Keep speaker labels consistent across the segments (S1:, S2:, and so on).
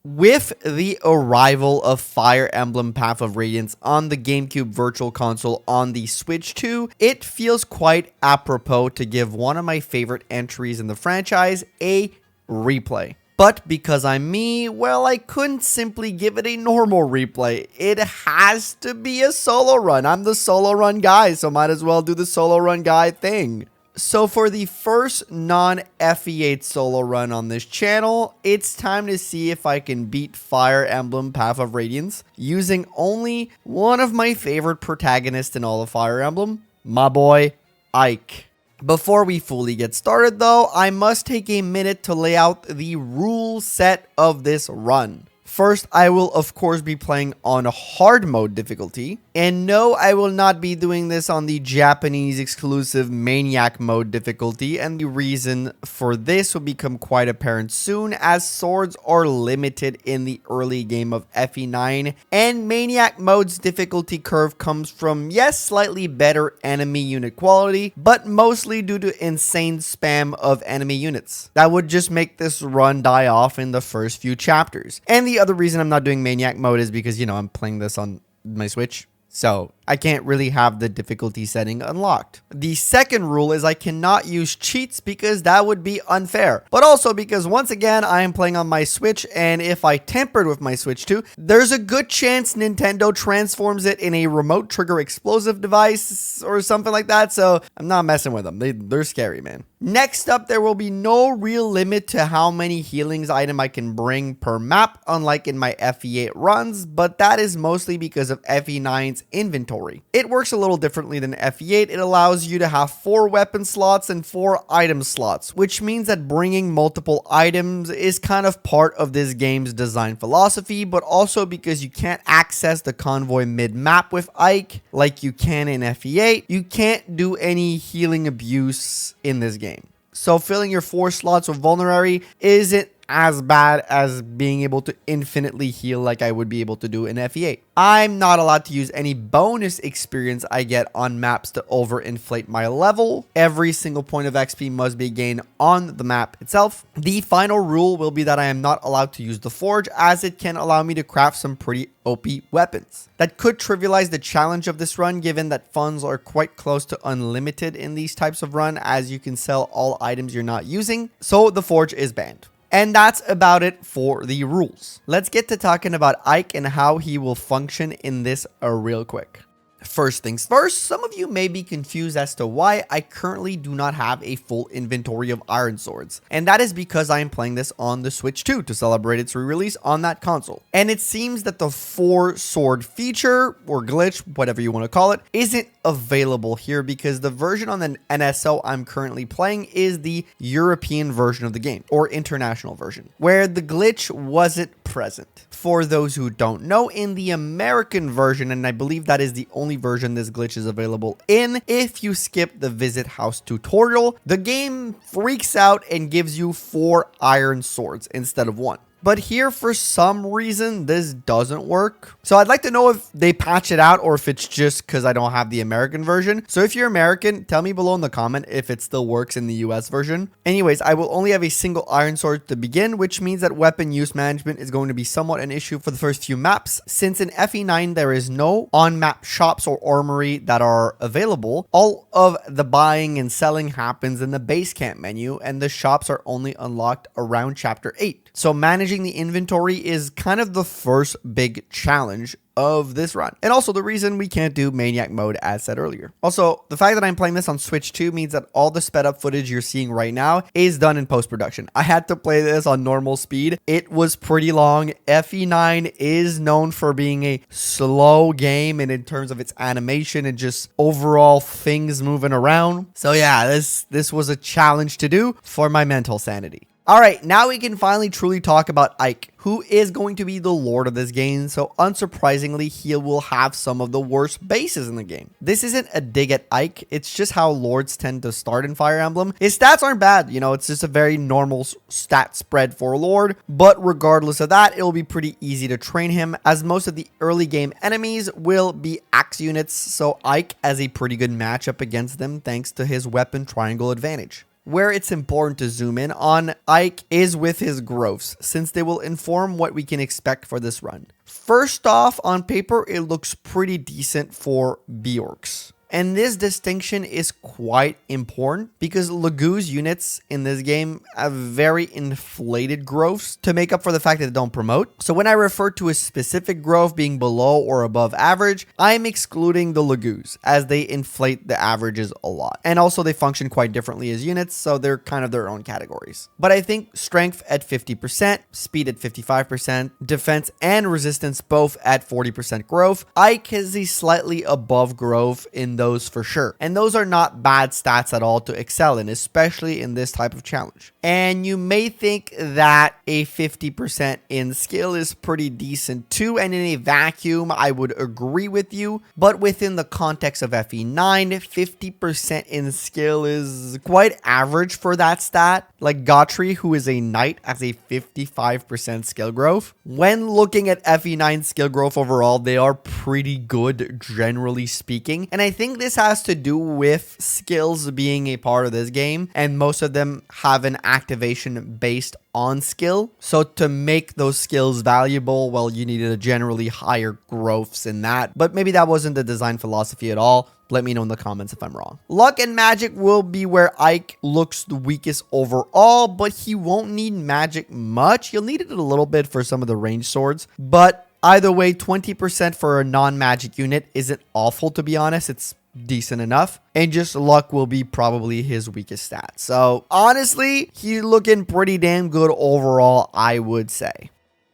S1: With the arrival of Fire Emblem Path of Radiance on the GameCube Virtual Console on the Switch 2, it feels quite apropos to give one of my favorite entries in the franchise a replay. But because I'm me, well, I couldn't simply give it a normal replay. It has to be a solo run. I'm the solo run guy, so might as well do the solo run guy thing. So for the first non-FE8 solo run on this channel, it's time to see if I can beat Fire Emblem Path of Radiance using only one of my favorite protagonists in all of Fire Emblem, my boy, Ike. Before we fully get started though, I must take a minute to lay out the rule set of this run. First, I will of course be playing on hard mode difficulty, and no, I will not be doing this on the Japanese exclusive Maniac mode difficulty, and the reason for this will become quite apparent soon as swords are limited in the early game of FE9, and Maniac mode's difficulty curve comes from, yes, slightly better enemy unit quality, but mostly due to insane spam of enemy units. That would just make this run die off in the first few chapters. And the other reason I'm not doing Maniac mode is because, you know, I'm playing this on my Switch, so I can't really have the difficulty setting unlocked. The second rule is I cannot use cheats because that would be unfair, but also because once again I am playing on my Switch, and if I tampered with my Switch 2, there's a good chance Nintendo transforms it in a remote trigger explosive device or something like that, so I'm not messing with them. They're scary, man. Next up, there will be no real limit to how many healings item I can bring per map, unlike in my FE8 runs, but that is mostly because of FE9's inventory. It works a little differently than FE8. It allows you to have 4 weapon slots and 4 item slots, which means that bringing multiple items is kind of part of this game's design philosophy, but also because you can't access the convoy mid-map with Ike like you can in FE8, you can't do any healing abuse in this game. So filling your 4 slots with Vulnerary isn't as bad as being able to infinitely heal like I would be able to do in FE8. I'm not allowed to use any bonus experience I get on maps to overinflate my level. Every single point of XP must be gained on the map itself. The final rule will be that I am not allowed to use the Forge, as it can allow me to craft some pretty OP weapons. That could trivialize the challenge of this run, given that funds are quite close to unlimited in these types of run, as you can sell all items you're not using, so the Forge is banned. And that's about it for the rules. Let's get to talking about Ike and how he will function in this real quick. First things first, some of you may be confused as to why I currently do not have a full inventory of iron swords, and that is because I am playing this on the Switch 2 to celebrate its re-release on that console. And it seems that the 4 sword feature, or glitch, whatever you want to call it, isn't available here because the version on the NSO I'm currently playing is the European version of the game, or international version, where the glitch wasn't present. For those who don't know, in the American version, and I believe that is the only version this glitch is available in, if you skip the Visit House tutorial, the game freaks out and gives you 4 iron swords instead of 1. But here, for some reason, this doesn't work. So I'd like to know if they patch it out or if it's just because I don't have the American version. So if you're American, tell me below in the comment if it still works in the US version. Anyways, I will only have a single iron sword to begin, which means that weapon use management is going to be somewhat an issue for the first few maps. Since in FE9 there is no on-map shops or armory that are available, all of the buying and selling happens in the base camp menu, and the shops are only unlocked around chapter 8. So managing the inventory is kind of the first big challenge of this run, and also the reason we can't do Maniac mode as said earlier. Also, the fact that I'm playing this on Switch 2 means that all the sped up footage you're seeing right now is done in post-production. I had to play this on normal speed. It was pretty long. FE9 is known for being a slow game, and in terms of its animation and just overall things moving around. So yeah, this was a challenge to do for my mental sanity. All right, now we can finally truly talk about Ike, who is going to be the lord of this game, so unsurprisingly, he will have some of the worst bases in the game. This isn't a dig at Ike, it's just how lords tend to start in Fire Emblem. His stats aren't bad, you know, it's just a very normal stat spread for a lord, but regardless of that, it'll be pretty easy to train him, as most of the early game enemies will be axe units, so Ike has a pretty good matchup against them thanks to his weapon triangle advantage. where it's important to zoom in on Ike is with his growths, since they will inform what we can expect for this run. First off, on paper, it looks pretty decent for Bjorks. And this distinction is quite important because Lagu's units in this game have very inflated growths to make up for the fact that they don't promote. So when I refer to a specific growth being below or above average, I'm excluding the Lagus as they inflate the averages a lot. And also they function quite differently as units, so they're kind of their own categories. But I think strength at 50%, speed at 55%, defense and resistance both at 40% growth. Ike has a slightly above growth in those for sure. And those are not bad stats at all to excel in, especially in this type of challenge. And you may think that a 50% in skill is pretty decent too, and in a vacuum, I would agree with you. But within the context of FE9, 50% in skill is quite average for that stat. Like Gautry, who is a knight, has a 55% skill growth. When looking at FE9 skill growth overall, they are pretty good, generally speaking. And I think this has to do with skills being a part of this game, and most of them have an activation based on skill. So to make those skills valuable, well, you needed a generally higher growths in that. But maybe that wasn't the design philosophy at all. Let me know in the comments if I'm wrong. Luck and magic will be where Ike looks the weakest overall, but he won't need magic much. You'll need it a little bit for some of the ranged swords, but either way, 20% for a non-magic unit isn't awful, to be honest. It's decent enough, and just luck will be probably his weakest stat. So honestly, he's looking pretty damn good overall, I would say.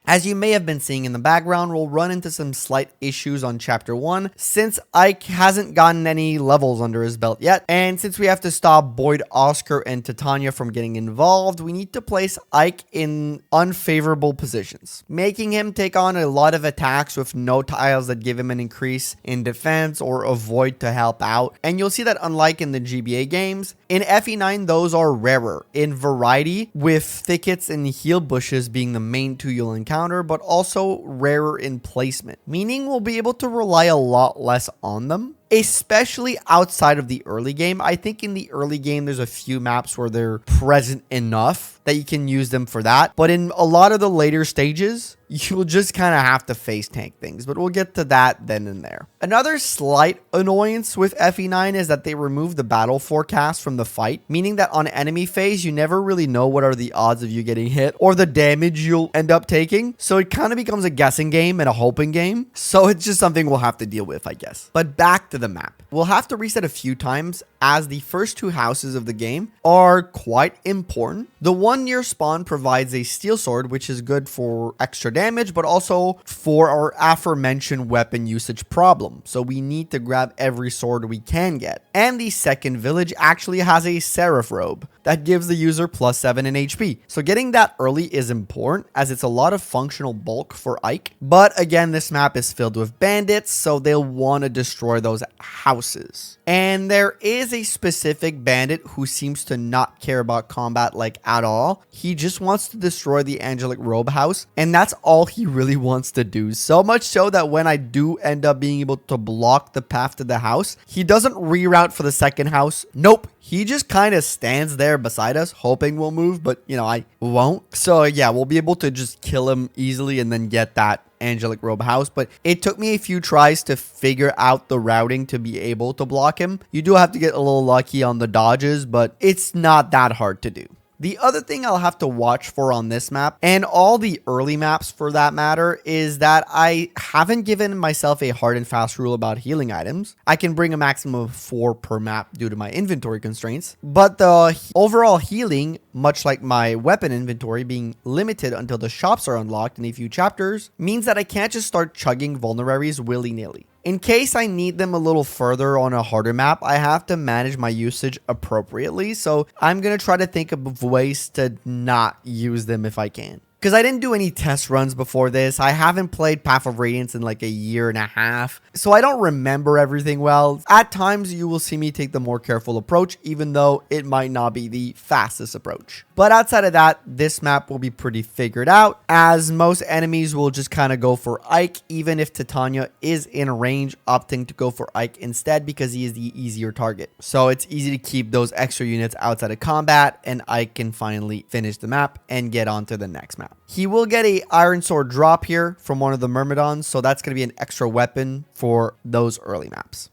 S1: As you may have been seeing in the background, we'll run into some slight issues on chapter 1 since Ike hasn't gotten any levels under his belt yet, and since we have to stop Boyd, Oscar, and Titania from getting involved, we need to place Ike in unfavorable positions, making him take on a lot of attacks with no tiles that give him an increase in defense or avoid to help out. And you'll see that unlike in the GBA games, in FE9 those are rarer in variety, with thickets and heal bushes being the main two you'll encounter, but also rarer in placement, meaning we'll be able to rely a lot less on them, especially outside of the early game. I think in the early game, there's a few maps where they're present enough that you can use them for that. But in a lot of the later stages, you'll just kind of have to face tank things, but we'll get to that then and there. Another slight annoyance with FE9 is that they remove the battle forecast from the fight, meaning that on enemy phase, you never really know what are the odds of you getting hit or the damage you'll end up taking. So it kind of becomes a guessing game and a hoping game. So it's just something we'll have to deal with, I guess. But back to the map. We'll have to reset a few times as the first two houses of the game are quite important. The one near spawn provides a steel sword, which is good for extra damage, but also for our aforementioned weapon usage problem. So we need to grab every sword we can get. And the second village actually has a seraph robe that gives the user +7 in HP. So getting that early is important as it's a lot of functional bulk for Ike. But again, this map is filled with bandits, so they'll want to destroy those houses. And there is a specific bandit who seems to not care about combat like at all. He just wants to destroy the angelic robe house, and that's all he really wants to do. So much so that when I do end up being able to block the path to the house, he doesn't reroute for the second house. Nope. He just kind of stands there beside us, hoping we'll move, but, you know, I won't. So, yeah, we'll be able to just kill him easily and then get that angelic robe house. But it took me a few tries to figure out the routing to be able to block him. You do have to get a little lucky on the dodges, but it's not that hard to do. The other thing I'll have to watch for on this map, and all the early maps for that matter, is that I haven't given myself a hard and fast rule about healing items. I can bring a maximum of 4 per map due to my inventory constraints, but the overall healing, much like my weapon inventory being limited until the shops are unlocked in a few chapters, means that I can't just start chugging vulneraries willy-nilly. In case I need them a little further on a harder map, I have to manage my usage appropriately, so I'm going to try to think of ways to not use them if I can. because I didn't do any test runs before this. I haven't played Path of Radiance in like a year and a half, so I don't remember everything well. At times, you will see me take the more careful approach, even though it might not be the fastest approach. But outside of that, this map will be pretty figured out, as most enemies will just kind of go for Ike, even if Titania is in range, opting to go for Ike instead because he is the easier target. So it's easy to keep those extra units outside of combat, and Ike can finally finish the map and get on to the next map. He will get a Iron Sword drop here from one of the Myrmidons, so that's going to be an extra weapon for those early maps.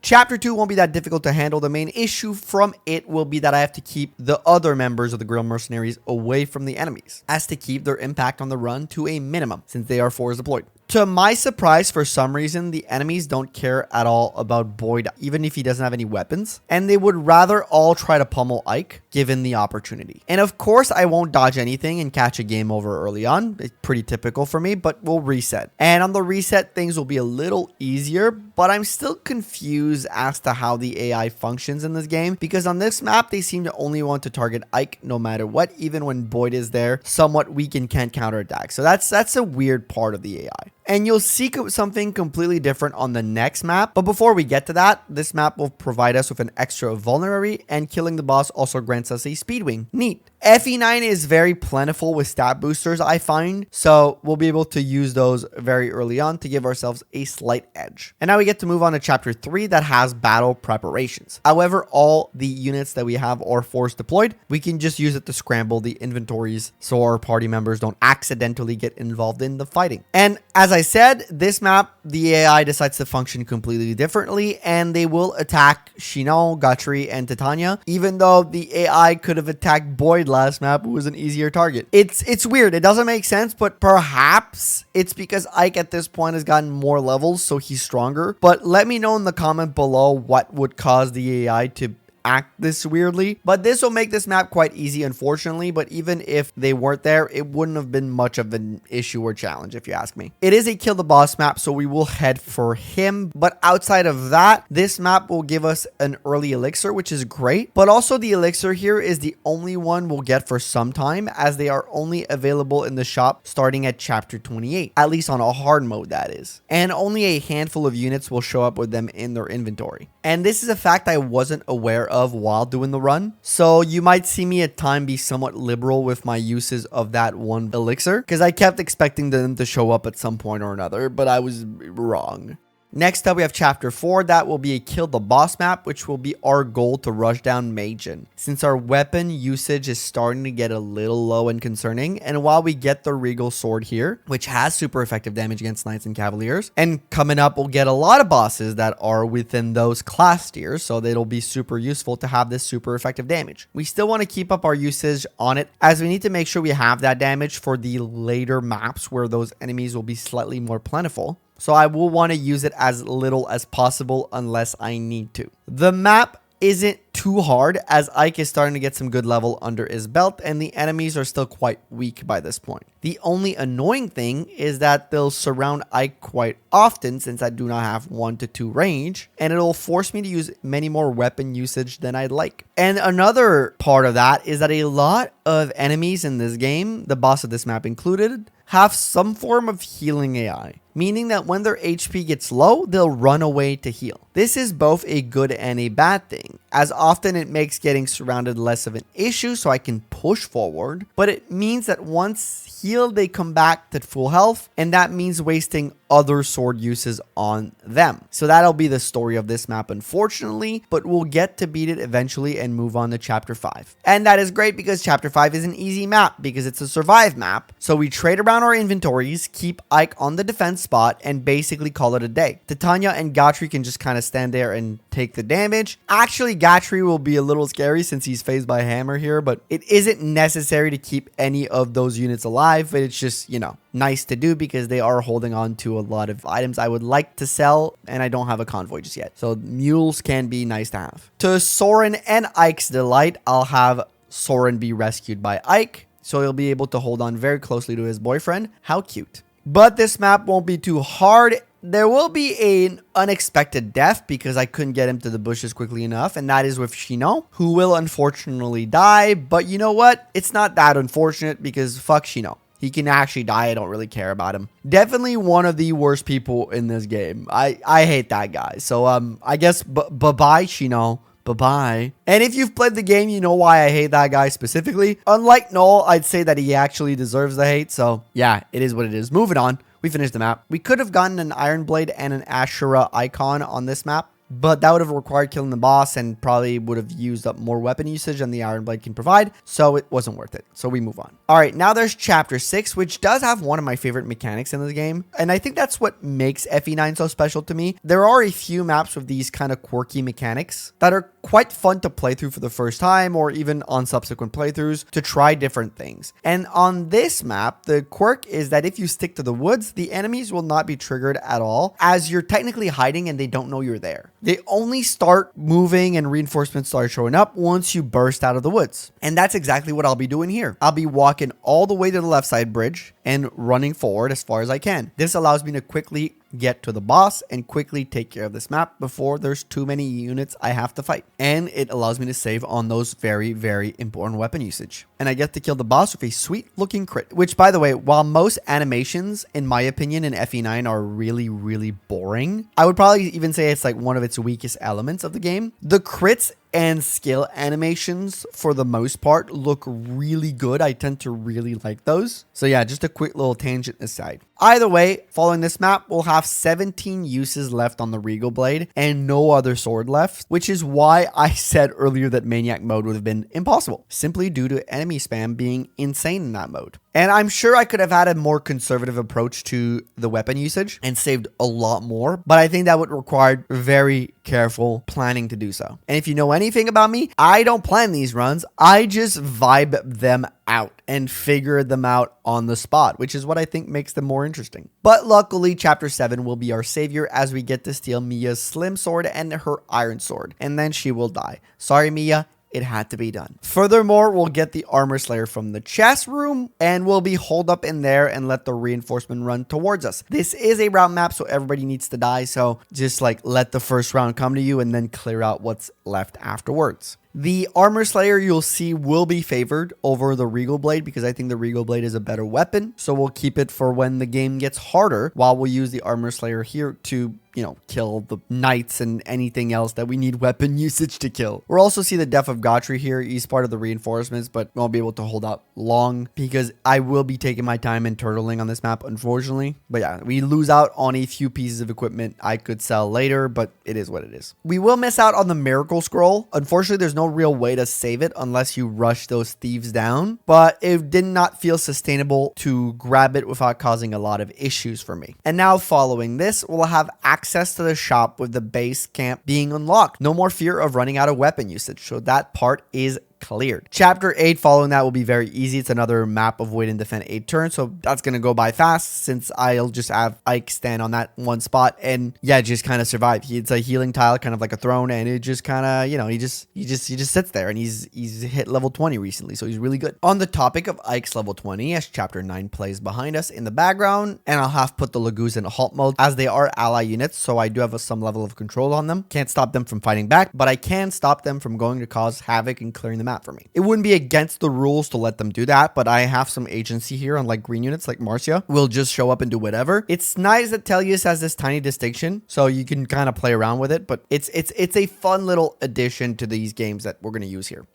S1: Chapter 2 won't be that difficult to handle. The main issue from it will be that I have to keep the other members of the Guerrilla Mercenaries away from the enemies, as to keep their impact on the run to a minimum, since they are force deployed. To my surprise, for some reason, the enemies don't care at all about Boyd, even if he doesn't have any weapons, and they would rather all try to pummel Ike, given the opportunity. And of course, I won't dodge anything and catch a game over early on. It's pretty typical for me, but we'll reset. And on the reset, things will be a little easier, but I'm still confused as to how the AI functions in this game, because on this map, they seem to only want to target Ike no matter what, even when Boyd is there, somewhat weak and can't counterattack. So that's a weird part of the AI. And you'll see something completely different on the next map. But before we get to that, this map will provide us with an extra vulnerary, and killing the boss also grants us a speed wing. Neat. FE9 is very plentiful with stat boosters, I find, so we'll be able to use those very early on to give ourselves a slight edge. And now we get to move on to chapter 3 that has battle preparations. However, all the units that we have are force deployed. We can just use it to scramble the inventories so our party members don't accidentally get involved in the fighting. And as I said, this map, the AI decides to function completely differently, and they will attack Shinon, Gatri, and Titania, even though the AI could have attacked Boyd last map, who was an easier target. It's weird. It doesn't make sense, but perhaps it's because Ike at this point has gotten more levels, so he's stronger. But let me know in the comment below what would cause the AI to act this weirdly. But this will make this map quite easy, unfortunately. But even if they weren't there, it wouldn't have been much of an issue or challenge, if you ask me. It is a kill the boss map, so we will head for him. But outside of that, this map will give us an early elixir, which is great. But also the elixir here is the only one we'll get for some time, as they are only available in the shop starting at chapter 28, at least on a hard mode, that is. And only a handful of units will show up with them in their inventory. And this is a fact I wasn't aware of while doing the run, so you might see me at time be somewhat liberal with my uses of that one elixir, because I kept expecting them to show up at some point or another, but I was wrong. Next up, we have chapter 4. That will be a kill the boss map, which will be our goal to rush down Magen, since our weapon usage is starting to get a little low and concerning. And while we get the Regal Sword here, which has super effective damage against Knights and Cavaliers, and coming up we'll get a lot of bosses that are within those class tiers, so it'll be super useful to have this super effective damage. We still want to keep up our usage on it, as we need to make sure we have that damage for the later maps where those enemies will be slightly more plentiful. So I will want to use it as little as possible unless I need to. The map isn't too hard, as Ike is starting to get some good level under his belt, and the enemies are still quite weak by this point. The only annoying thing is that they'll surround Ike quite often, since I do not have 1 to 2 range, and it'll force me to use many more weapon usage than I'd like. And another part of that is that a lot of enemies in this game, the boss of this map included, have some form of healing AI, meaning that when their HP gets low, they'll run away to heal. This is both a good and a bad thing, as often it makes getting surrounded less of an issue so I can push forward, but it means that once healed, they come back to full health, and that means wasting other sword uses on them. So that'll be the story of this map, unfortunately, but we'll get to beat it eventually and move on to chapter 5. And that is great, because chapter 5 is an easy map because it's a survive map. So we trade around our inventories, keep Ike on the defense spot, and basically call it a day. Titania and Gatri can just kind of stand there and take the damage. Actually, Gatri will be a little scary since he's phased by hammer here, but it isn't necessary to keep any of those units alive, but it's just, you know, nice to do because they are holding on to a lot of items I would like to sell, and I don't have a convoy just yet. So mules can be nice to have. To Soren and Ike's delight, I'll have Soren be rescued by Ike, so he'll be able to hold on very closely to his boyfriend. How cute. But this map won't be too hard. There will be an unexpected death because I couldn't get him to the bushes quickly enough, and that is with Shinon, who will unfortunately die. But you know what? It's not that unfortunate because fuck Shinon. He can actually die. I don't really care about him. Definitely one of the worst people in this game. I hate that guy. So I guess bye-bye, Shino. Bye-bye. And if you've played the game, you know why I hate that guy specifically. Unlike Null, I'd say that he actually deserves the hate. So yeah, it is what it is. Moving on. We finished the map. We could have gotten an Iron Blade and an Ashura icon on this map, but that would have required killing the boss and probably would have used up more weapon usage than the Iron Blade can provide, so it wasn't worth it. So we move on. All right, now there's Chapter 6, which does have one of my favorite mechanics in the game, and I think that's what makes FE9 so special to me. There are a few maps with these kind of quirky mechanics that are quite fun to play through for the first time or even on subsequent playthroughs to try different things. And on this map, the quirk is that if you stick to the woods, the enemies will not be triggered at all, as you're technically hiding and they don't know you're there. They only start moving and reinforcements start showing up once you burst out of the woods. And that's exactly what I'll be doing here. I'll be walking all the way to the left side bridge and running forward as far as I can. This allows me to quickly get to the boss and quickly take care of this map before there's too many units I have to fight. And it allows me to save on those very, very important weapon usage. And I get to kill the boss with a sweet looking crit, which, by the way, while most animations, in my opinion, in FE9 are really, really boring, I would probably even say it's like one of its weakest elements of the game. The crits and skill animations, for the most part, look really good. I tend to really like those. So yeah, just a quick little tangent aside. Either way, following this map, we'll have 17 uses left on the Regal Blade and no other sword left, which is why I said earlier that Maniac mode would have been impossible, simply due to enemy spam being insane in that mode. And I'm sure I could have had a more conservative approach to the weapon usage and saved a lot more, but I think that would require very careful planning to do so. And if you know anything about me, I don't plan these runs. I just vibe them out and figure them out on the spot, which is what I think makes them more interesting. But luckily, Chapter 7 will be our savior as we get to steal Mia's slim sword and her iron sword, and then she will die. Sorry, Mia. It had to be done. Furthermore, we'll get the armor slayer from the chest room and we'll be holed up in there and let the reinforcement run towards us. This is a round map, so everybody needs to die. So just like let the first round come to you and then clear out what's left afterwards. The armor slayer you'll see will be favored over the Regal Blade because I think the Regal Blade is a better weapon. So we'll keep it for when the game gets harder while we'll use the armor slayer here to, you know, kill the knights and anything else that we need weapon usage to kill. We'll also see the death of Gautry here. He's part of the reinforcements, but won't be able to hold out long because I will be taking my time and turtling on this map, unfortunately. But yeah, we lose out on a few pieces of equipment I could sell later, but it is what it is. We will miss out on the miracle scroll. Unfortunately, there's no real way to save it unless you rush those thieves down, but it did not feel sustainable to grab it without causing a lot of issues for me. And now following this, we'll have access to the shop with the base camp being unlocked. No more fear of running out of weapon usage, so that part is cleared. Chapter 8 following that will be very easy. It's another map of wait and defend 8 turns, so that's gonna go by fast since I'll just have Ike stand on that one spot and yeah, just kind of survive. It's a healing tile, kind of like a throne, and it just kind of, you know, he just sits there, and he's hit level 20 recently, so he's really good. On the topic of Ike's level 20, as Chapter 9 plays behind us in the background, and I'll have put the Lagoos in halt mode as they are ally units, so I do have some level of control on them. Can't stop them from fighting back, but I can stop them from going to cause havoc and clearing the map for me. It wouldn't be against the rules to let them do that, but I have some agency here, unlike green units like Marcia will just show up and do whatever. It's nice that Tellius has this tiny distinction, so you can kind of play around with it, but it's a fun little addition to these games that we're going to use here.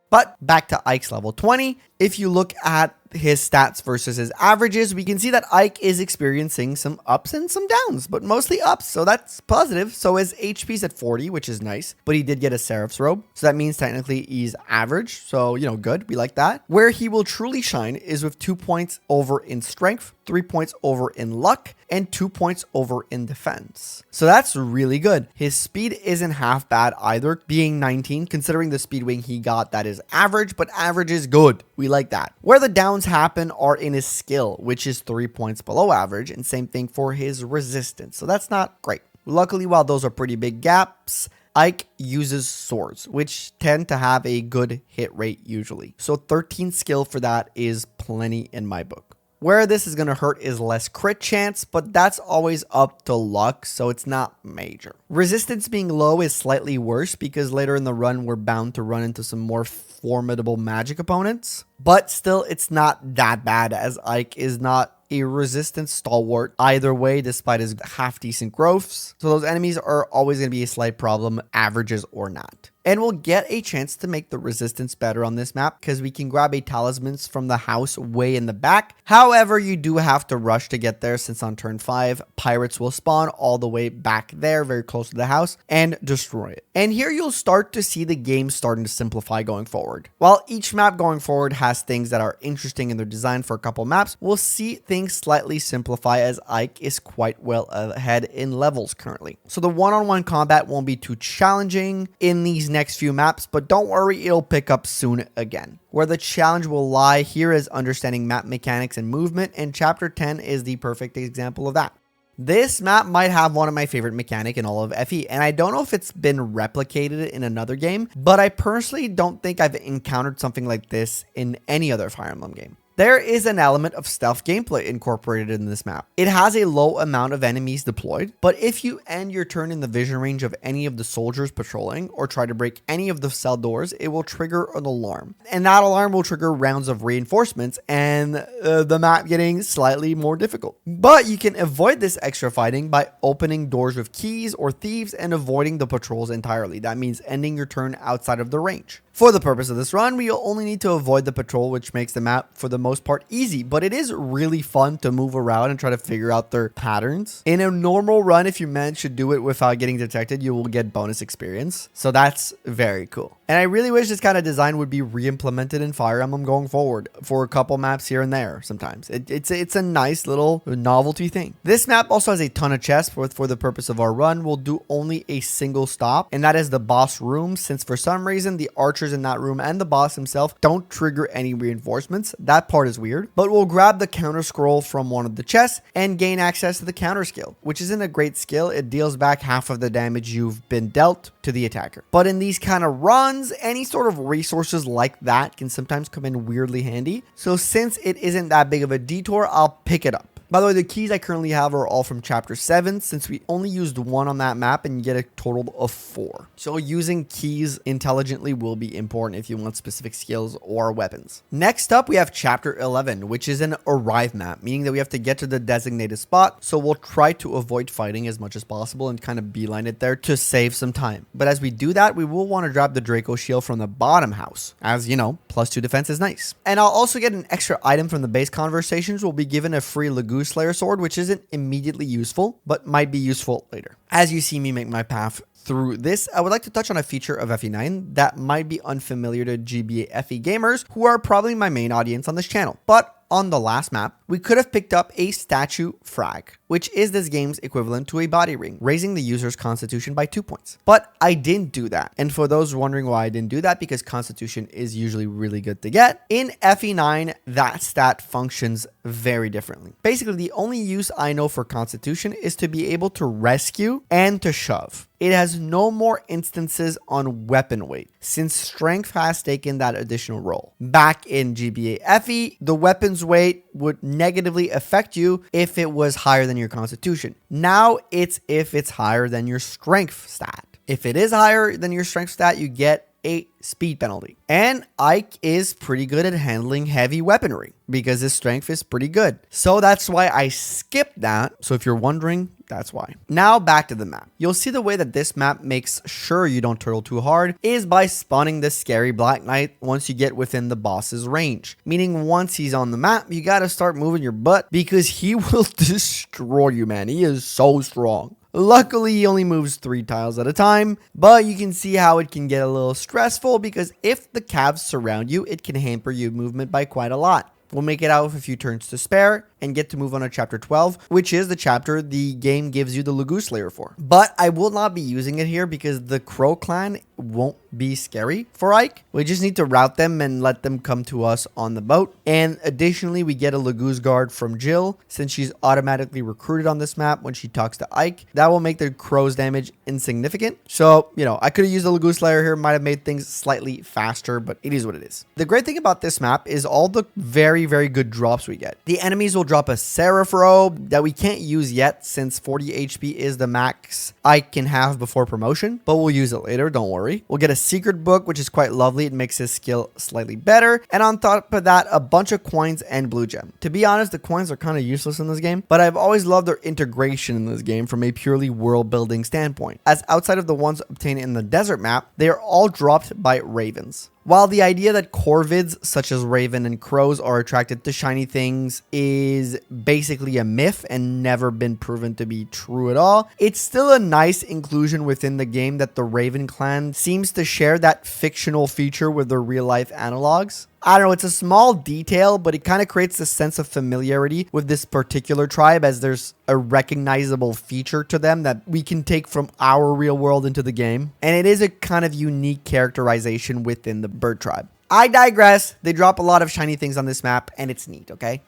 S1: But back to Ike's level 20. If you look at his stats versus his averages, we can see that Ike is experiencing some ups and some downs, but mostly ups, so that's positive. So his HP's at 40, which is nice, but he did get a Seraph's robe, so that means technically he's average, so, you know, good, we like that. Where he will truly shine is with 2 points over in strength, 3 points over in luck, and 2 points over in defense. So that's really good. His speed isn't half bad either, being 19, considering the speed wing he got that is average, but average is good. We like that. Where the downs happen are in his skill, which is 3 points below average, and same thing for his resistance. So that's not great. Luckily, while those are pretty big gaps, Ike uses swords, which tend to have a good hit rate usually. So 13 skill for that is plenty in my book. Where this is going to hurt is less crit chance, but that's always up to luck, so it's not major. Resistance being low is slightly worse because later in the run we're bound to run into some more formidable magic opponents, but still it's not that bad as Ike is not a resistance stalwart either way despite his half decent growths, so those enemies are always going to be a slight problem, averages or not. And we'll get a chance to make the resistance better on this map because we can grab a talismans from the house way in the back. However, you do have to rush to get there since on turn 5, pirates will spawn all the way back there, very close to the house, and destroy it. And here you'll start to see the game starting to simplify going forward. While each map going forward has things that are interesting in their design for a couple maps, we'll see things slightly simplify as Ike is quite well ahead in levels currently. So the one-on-one combat won't be too challenging in these next few maps, but don't worry, it'll pick up soon again. Where the challenge will lie here is understanding map mechanics and movement, and chapter 10 is the perfect example of that. This map might have one of my favorite mechanic in all of FE, and I don't know if it's been replicated in another game, but I personally don't think I've encountered something like this in any other Fire Emblem game. There is an element of stealth gameplay incorporated in this map. It has a low amount of enemies deployed, but if you end your turn in the vision range of any of the soldiers patrolling or try to break any of the cell doors, it will trigger an alarm. And that alarm will trigger rounds of reinforcements and the map getting slightly more difficult. But you can avoid this extra fighting by opening doors with keys or thieves and avoiding the patrols entirely. That means ending your turn outside of the range. For the purpose of this run, we will only need to avoid the patrol, which makes the map for the most part easy, but it is really fun to move around and try to figure out their patterns. In a normal run, if you manage to do it without getting detected, you will get bonus experience. So that's very cool. And I really wish this kind of design would be re-implemented in Fire Emblem going forward for a couple maps here and there sometimes. It's a nice little novelty thing. This map also has a ton of chests, but for the purpose of our run, we'll do only a single stop, and that is the boss room, since for some reason the archers in that room and the boss himself don't trigger any reinforcements. That part is weird, but we'll grab the counter scroll from one of the chests and gain access to the counter skill, which isn't a great skill. It deals back half of the damage you've been dealt to the attacker. But in these kind of runs, any sort of resources like that can sometimes come in weirdly handy. So since it isn't that big of a detour, I'll pick it up. By the way, the keys I currently have are all from chapter 7, since we only used one on that map and you get a total of 4. So using keys intelligently will be important if you want specific skills or weapons. Next up, we have chapter 11, which is an arrive map, meaning that we have to get to the designated spot. So we'll try to avoid fighting as much as possible and kind of beeline it there to save some time. But as we do that, we will want to grab the Draco shield from the bottom house. As you know, +2 defense is nice. And I'll also get an extra item from the base conversations. We'll be given a free Lagoon Slayer sword, which isn't immediately useful, but might be useful later. As you see me make my path through this, I would like to touch on a feature of FE9 that might be unfamiliar to GBA FE gamers, who are probably my main audience on this channel. But on the last map, we could have picked up a statue frag, which is this game's equivalent to a body ring, raising the user's constitution by 2 points. But I didn't do that. And for those wondering why I didn't do that, because constitution is usually really good to get, in FE9, that stat functions very differently. Basically, the only use I know for constitution is to be able to rescue and to shove. It has no more instances on weapon weight, since strength has taken that additional role. Back in GBA FE, the weapon's weight would negatively affect you if it was higher than your constitution. Now it's if it's higher than your strength stat. If it is higher than your strength stat, you get a speed penalty. And Ike is pretty good at handling heavy weaponry because his strength is pretty good. So that's why I skipped that. So if you're wondering, that's why. Now back to the map. You'll see the way that this map makes sure you don't turtle too hard is by spawning the scary Black Knight once you get within the boss's range. Meaning once he's on the map, you gotta start moving your butt because he will destroy you, man. He is so strong. Luckily, he only moves 3 tiles at a time, but you can see how it can get a little stressful because if the calves surround you, it can hamper your movement by quite a lot. We'll make it out with a few turns to spare, and get to move on to chapter 12, which is the chapter the game gives you the Lagoon Slayer for. But I will not be using it here because the Crow clan won't be scary for Ike. We just need to route them and let them come to us on the boat. And additionally, we get a Lagoon's Guard from Jill since she's automatically recruited on this map when she talks to Ike. That will make the Crow's damage insignificant. So, you know, I could have used the Lagoon Slayer here, might have made things slightly faster, but it is what it is. The great thing about this map is all the very, very good drops we get. The enemies will drop a Seraph robe that we can't use yet since 40 HP is the max Ike can have before promotion, but we'll use it later, don't worry. We'll get a secret book, which is quite lovely. It makes his skill slightly better. And on top of that, a bunch of coins and blue gem. To be honest, the coins are kind of useless in this game, but I've always loved their integration in this game from a purely world building standpoint, as outside of the ones obtained in the desert map, they are all dropped by ravens. While the idea that corvids such as Raven and crows are attracted to shiny things is basically a myth and never been proven to be true at all, it's still a nice inclusion within the game that the Raven clan seems to share that fictional feature with their real life analogs. I don't know, it's a small detail, but it kind of creates this sense of familiarity with this particular tribe as there's a recognizable feature to them that we can take from our real world into the game. And it is a kind of unique characterization within the bird tribe. I digress. They drop a lot of shiny things on this map and it's neat, okay?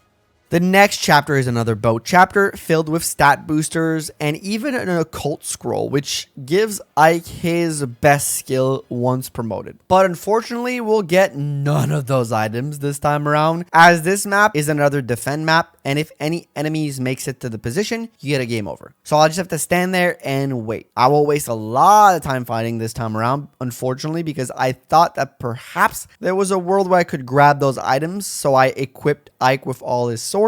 S1: The next chapter is another boat chapter filled with stat boosters and even an occult scroll, which gives Ike his best skill once promoted. But unfortunately, we'll get none of those items this time around, as this map is another defend map, and if any enemies makes it to the position, you get a game over. So I'll just have to stand there and wait. I will waste a lot of time fighting this time around, unfortunately, because I thought that perhaps there was a world where I could grab those items, so I equipped Ike with all his swords.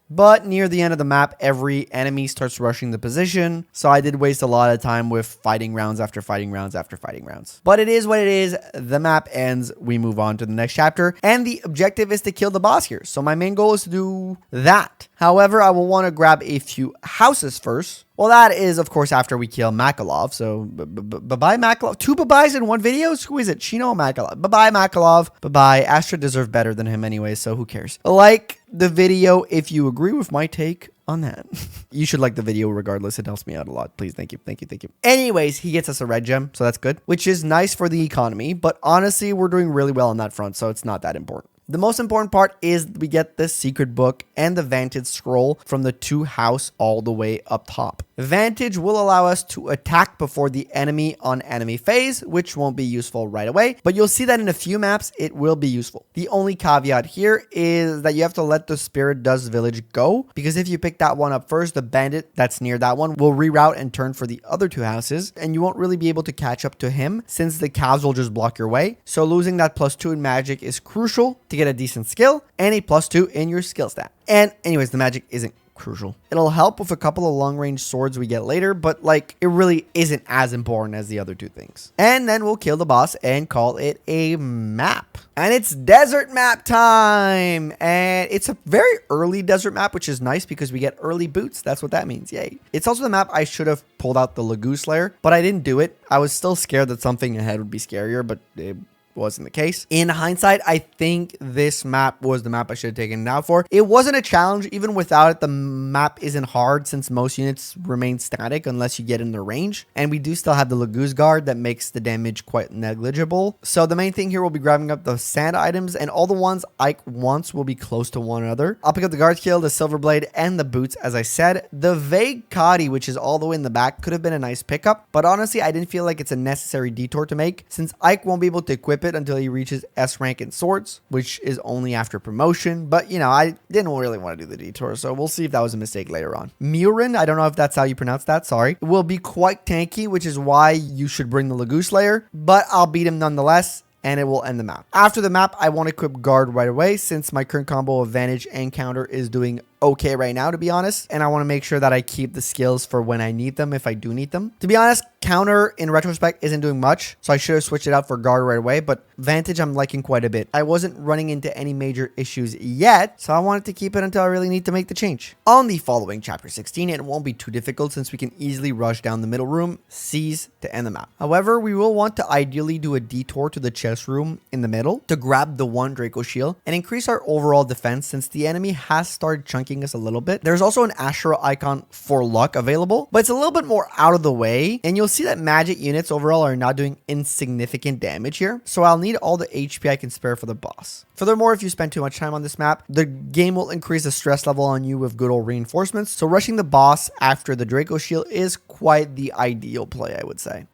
S1: But near the end of the map, every enemy starts rushing the position, so I did waste a lot of time with fighting rounds after fighting rounds after fighting rounds. But it is what it is. The map ends, we move on to the next chapter, and the objective is to kill the boss here. So my main goal is to do that. However, I will want to grab a few houses first. Well, that is, of course, after we kill Makalov. So, bye-bye, Makalov. 2 bye-byes in one video? Who is it? Chino or Makalov? Bye-bye, Makalov. Bye-bye. Astra deserves better than him anyway, so who cares? Like the video if you agree with my take on that. You should like the video regardless. It helps me out a lot. Please, thank you, thank you, thank you. Anyways, he gets us a red gem, so that's good, which is nice for the economy. But honestly, we're doing really well on that front, so it's not that important. The most important part is we get the secret book and the Vantage scroll from the 2 house all the way up top. Vantage will allow us to attack before the enemy on enemy phase, which won't be useful right away, but you'll see that in a few maps it will be useful. The only caveat here is that you have to let the Spirit Dust village go, because if you pick that one up first, the bandit that's near that one will reroute and turn for the other 2 houses, and you won't really be able to catch up to him since the cows will just block your way. So losing that +2 in magic is crucial to get a decent skill and a +2 in your skill stat. And anyways, the magic isn't crucial. It'll help with a couple of long-range swords we get later, but like it really isn't as important as the other 2 things. And then we'll kill the boss and call it a map. And it's desert map time. And it's a very early desert map, which is nice because we get early boots. That's what that means. Yay. It's also the map I should have pulled out the Lagoon Slayer, but I didn't do it. I was still scared that something ahead would be scarier, but it wasn't the case. In hindsight, I think this map was the map I should have taken it out for. It wasn't a challenge. Even without it, the map isn't hard since most units remain static unless you get in the range. And we do still have the Lagoon's Guard that makes the damage quite negligible. So the main thing here will be grabbing up the sand items, and all the ones Ike wants will be close to one another. I'll pick up the Guard Kill, the Silver Blade, and the boots, as I said. The Vague Kadi, which is all the way in the back, could have been a nice pickup, but honestly, I didn't feel like it's a necessary detour to make since Ike won't be able to equip it until he reaches S rank in swords, which is only after promotion. But you know, I didn't really want to do the detour, so we'll see if that was a mistake later on. Murin, I don't know if that's how you pronounce that, sorry, will be quite tanky, which is why you should bring the Lagoon Slayer, but I'll beat him nonetheless, and it will end the map. After the map, I want to equip Guard right away since my current combo of Vantage and Counter is doing okay right now, to be honest, and I want to make sure that I keep the skills for when I need them, if I do need them. To be honest, Counter in retrospect isn't doing much, so I should have switched it out for Guard right away, but Vantage I'm liking quite a bit. I wasn't running into any major issues yet, so I wanted to keep it until I really need to make the change. On the following chapter 16, it won't be too difficult since we can easily rush down the middle room, seize to end the map. However, we will want to ideally do a detour to the chest room in the middle to grab the 1 Draco shield and increase our overall defense since the enemy has started chunking flanking us a little bit. There's also an Asherah icon for luck available, but it's a little bit more out of the way. And you'll see that magic units overall are not doing insignificant damage here. So I'll need all the HP I can spare for the boss. Furthermore, if you spend too much time on this map, the game will increase the stress level on you with good old reinforcements. So rushing the boss after the Draco Shield is quite the ideal play, I would say.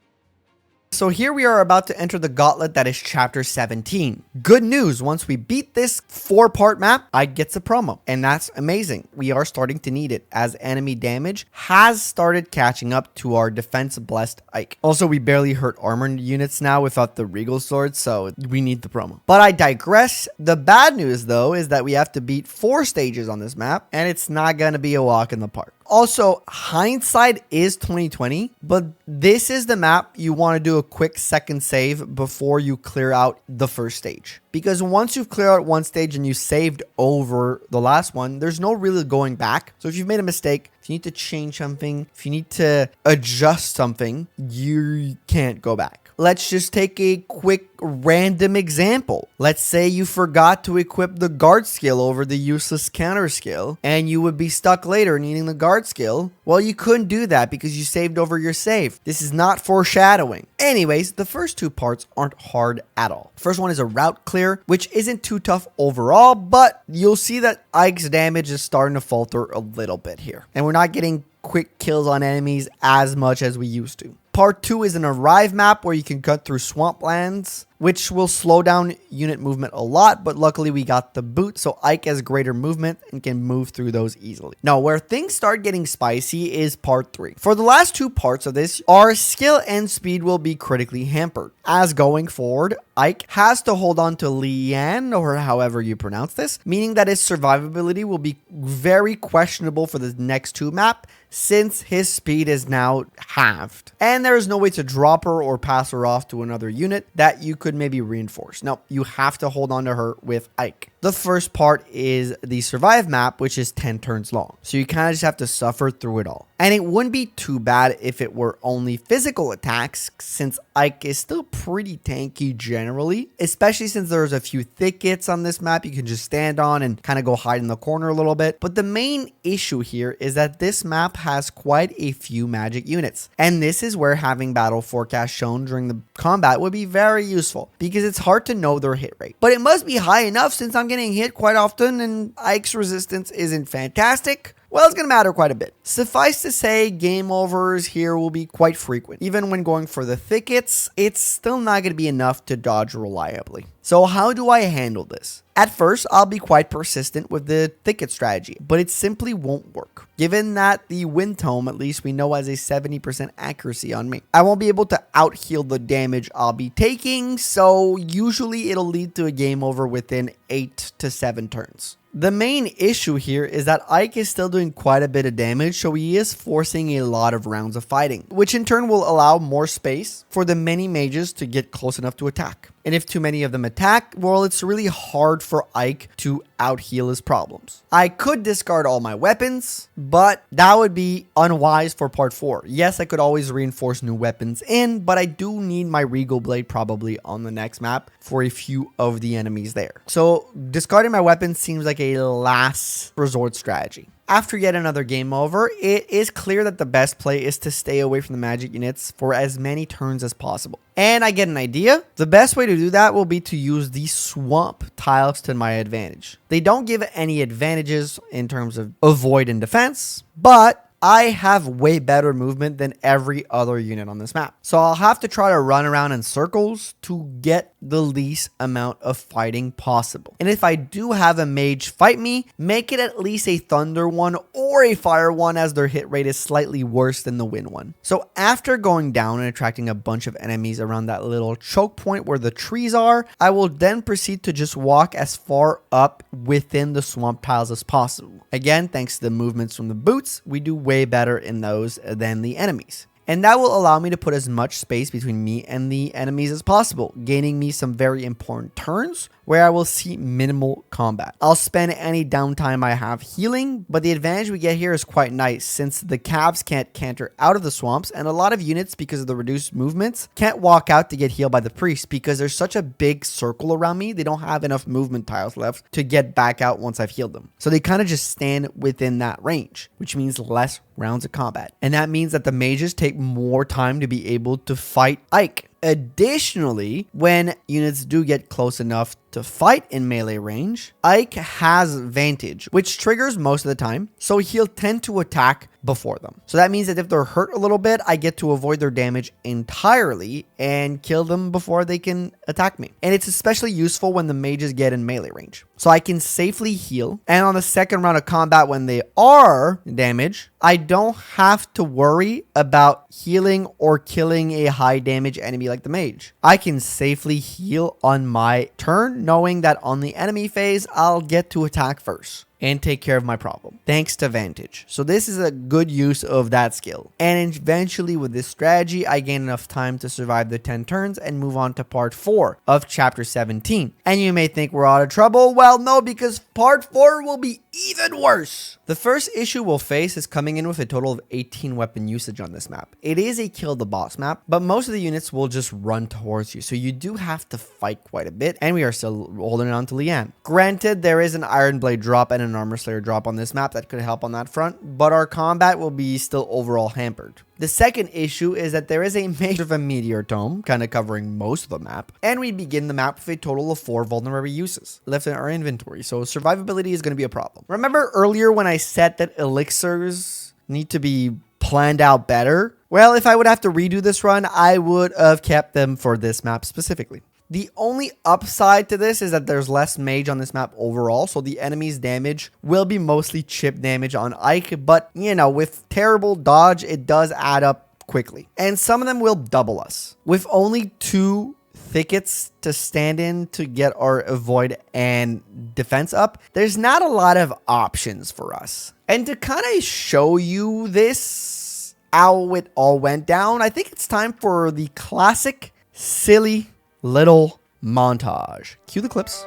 S1: So here we are about to enter the gauntlet that is chapter 17. Good news, once we beat this 4-part map, Ike gets a promo, and that's amazing. We are starting to need it as enemy damage has started catching up to our defense blessed Ike. Also, we barely hurt armored units now without the regal sword, so we need the promo. But I digress. The bad news though is that we have to beat 4 stages on this map, and it's not going to be a walk in the park. Also, hindsight is 2020, but this is the map you want to do a quick second save before you clear out the first stage. Because once you've cleared out one stage and you saved over the last one, there's no really going back. So if you've made a mistake, if you need to change something, if you need to adjust something, you can't go back. Let's just take a quick random example. Let's say you forgot to equip the guard skill over the useless counter skill, and you would be stuck later needing the guard skill. Well, you couldn't do that because you saved over your save. This is not foreshadowing. Anyways, the first 2 parts aren't hard at all. First one is a route clear, which isn't too tough overall, but you'll see that Ike's damage is starting to falter a little bit here. And we're not getting quick kills on enemies as much as we used to. Part 2 is an arrive map where you can cut through swamplands, which will slow down unit movement a lot, but luckily we got the boot, so Ike has greater movement and can move through those easily. Now, where things start getting spicy is part 3. For the last 2 parts of this, our skill and speed will be critically hampered, as going forward, Ike has to hold on to Lian, or however you pronounce this, meaning that his survivability will be very questionable for the next 2 map, since his speed is now halved. And there is no way to drop her or pass her off to another unit that you could maybe reinforce. No, you have to hold on to her with Ike. The first part is the survive map, which is 10 turns long. So you kind of just have to suffer through it all. And it wouldn't be too bad if it were only physical attacks, since Ike is still pretty tanky generally, especially since there's a few thickets on this map you can just stand on and kind of go hide in the corner a little bit. But the main issue here is that this map has quite a few magic units. And this is where having battle forecast shown during the combat would be very useful, because it's hard to know their hit rate. But it must be high enough since I'm getting hit quite often and Ike's resistance isn't fantastic. Well, it's going to matter quite a bit. Suffice to say, game overs here will be quite frequent. Even when going for the thickets, it's still not going to be enough to dodge reliably. So how do I handle this? At first, I'll be quite persistent with the thicket strategy, but it simply won't work. Given that the wind tome, at least we know, has a 70% accuracy on me. I won't be able to out-heal the damage I'll be taking, so usually it'll lead to a game over within 8 to 7 turns. The main issue here is that Ike is still doing quite a bit of damage, so he is forcing a lot of rounds of fighting, which in turn will allow more space for the many mages to get close enough to attack. And if too many of them attack, well, it's really hard for Ike to out-heal his problems. I could discard all my weapons, but that would be unwise for part 4. Yes, I could always reinforce new weapons in, but I do need my Regal Blade probably on the next map for a few of the enemies there. So discarding my weapons seems like a last resort strategy. After yet another game over, it is clear that the best play is to stay away from the magic units for as many turns as possible. And I get an idea. The best way to do that will be to use the swamp tiles to my advantage. They don't give any advantages in terms of avoid and defense, but I have way better movement than every other unit on this map. So I'll have to try to run around in circles to get the least amount of fighting possible. And if I do have a mage fight me, make it at least a thunder one or a fire one, as their hit rate is slightly worse than the wind one. So after going down and attracting a bunch of enemies around that little choke point where the trees are, I will then proceed to just walk as far up within the swamp tiles as possible. Again, thanks to the movements from the boots, we do way better in those than the enemies. And that will allow me to put as much space between me and the enemies as possible, gaining me some very important turns where I will see minimal combat. I'll spend any downtime I have healing, but the advantage we get here is quite nice since the calves can't canter out of the swamps, and a lot of units, because of the reduced movements, can't walk out to get healed by the priest because there's such a big circle around me. They don't have enough movement tiles left to get back out once I've healed them. So they kind of just stand within that range, which means less rounds of combat. And that means that the mages take more time to be able to fight Ike. Additionally, when units do get close enough to fight in melee range, Ike has Vantage, which triggers most of the time, so he'll tend to attack before them. So that means that if they're hurt a little bit, I get to avoid their damage entirely and kill them before they can attack me. And it's especially useful when the mages get in melee range. So I can safely heal, and on the second round of combat when they are damaged, I don't have to worry about healing or killing a high damage enemy like the mage. I can safely heal on my turn, knowing that on the enemy phase, I'll get to attack first and take care of my problem, thanks to Vantage. So this is a good use of that skill. And eventually with this strategy, I gain enough time to survive the 10 turns and move on to part 4 of chapter 17. And you may think we're out of trouble. Well, no, because part 4 will be even worse. The first issue we'll face is coming in with a total of 18 weapon usage on this map. It is a kill the boss map, but most of the units will just run towards you. So you do have to fight quite a bit, and we are still holding on to Leanne. Granted, there is an Iron Blade drop and an Armor Slayer drop on this map that could help on that front, but our combat will be still overall hampered. The second issue is that there is a mage of a meteor tome, kind of covering most of the map, and we begin the map with a total of 4 vulnerable uses left in our inventory, so survivability is going to be a problem. Remember earlier when I said that elixirs need to be planned out better? Well, if I would have to redo this run, I would have kept them for this map specifically. The only upside to this is that there's less mage on this map overall, so the enemy's damage will be mostly chip damage on Ike, but you know, with terrible dodge, it does add up quickly. And some of them will double us. With only 2 thickets to stand in to get our avoid and defense up, there's not a lot of options for us. And to kind of show you this, how it all went down, I think it's time for the classic silly little montage. Cue the clips.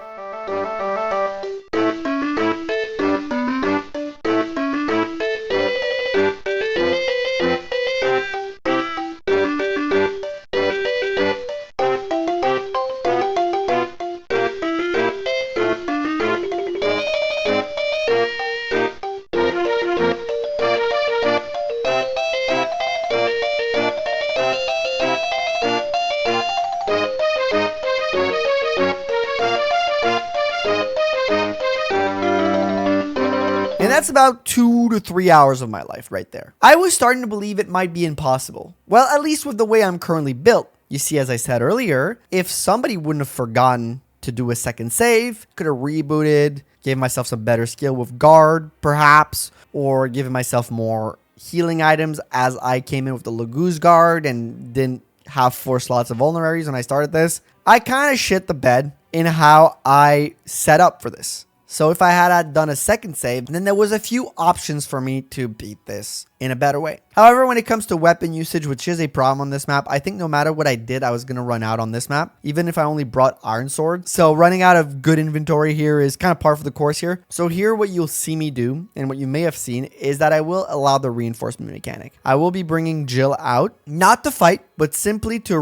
S1: That's about 2 to 3 hours of my life right there. I was starting to believe it might be impossible. Well, at least with the way I'm currently built. You see, as I said earlier, if somebody wouldn't have forgotten to do a second save, could have rebooted, gave myself some better skill with guard, perhaps, or given myself more healing items as I came in with the Laguz guard and didn't have 4 slots of vulneraries when I started this. I kind of shit the bed in how I set up for this. So if I had done a second save, then there was a few options for me to beat this in a better way. However, when it comes to weapon usage, which is a problem on this map, I think no matter what I did, I was going to run out on this map, even if I only brought Iron Sword. So running out of good inventory here is kind of par for the course here. So here, what you'll see me do, and what you may have seen, is that I will allow the reinforcement mechanic. I will be bringing Jill out, not to fight, but simply to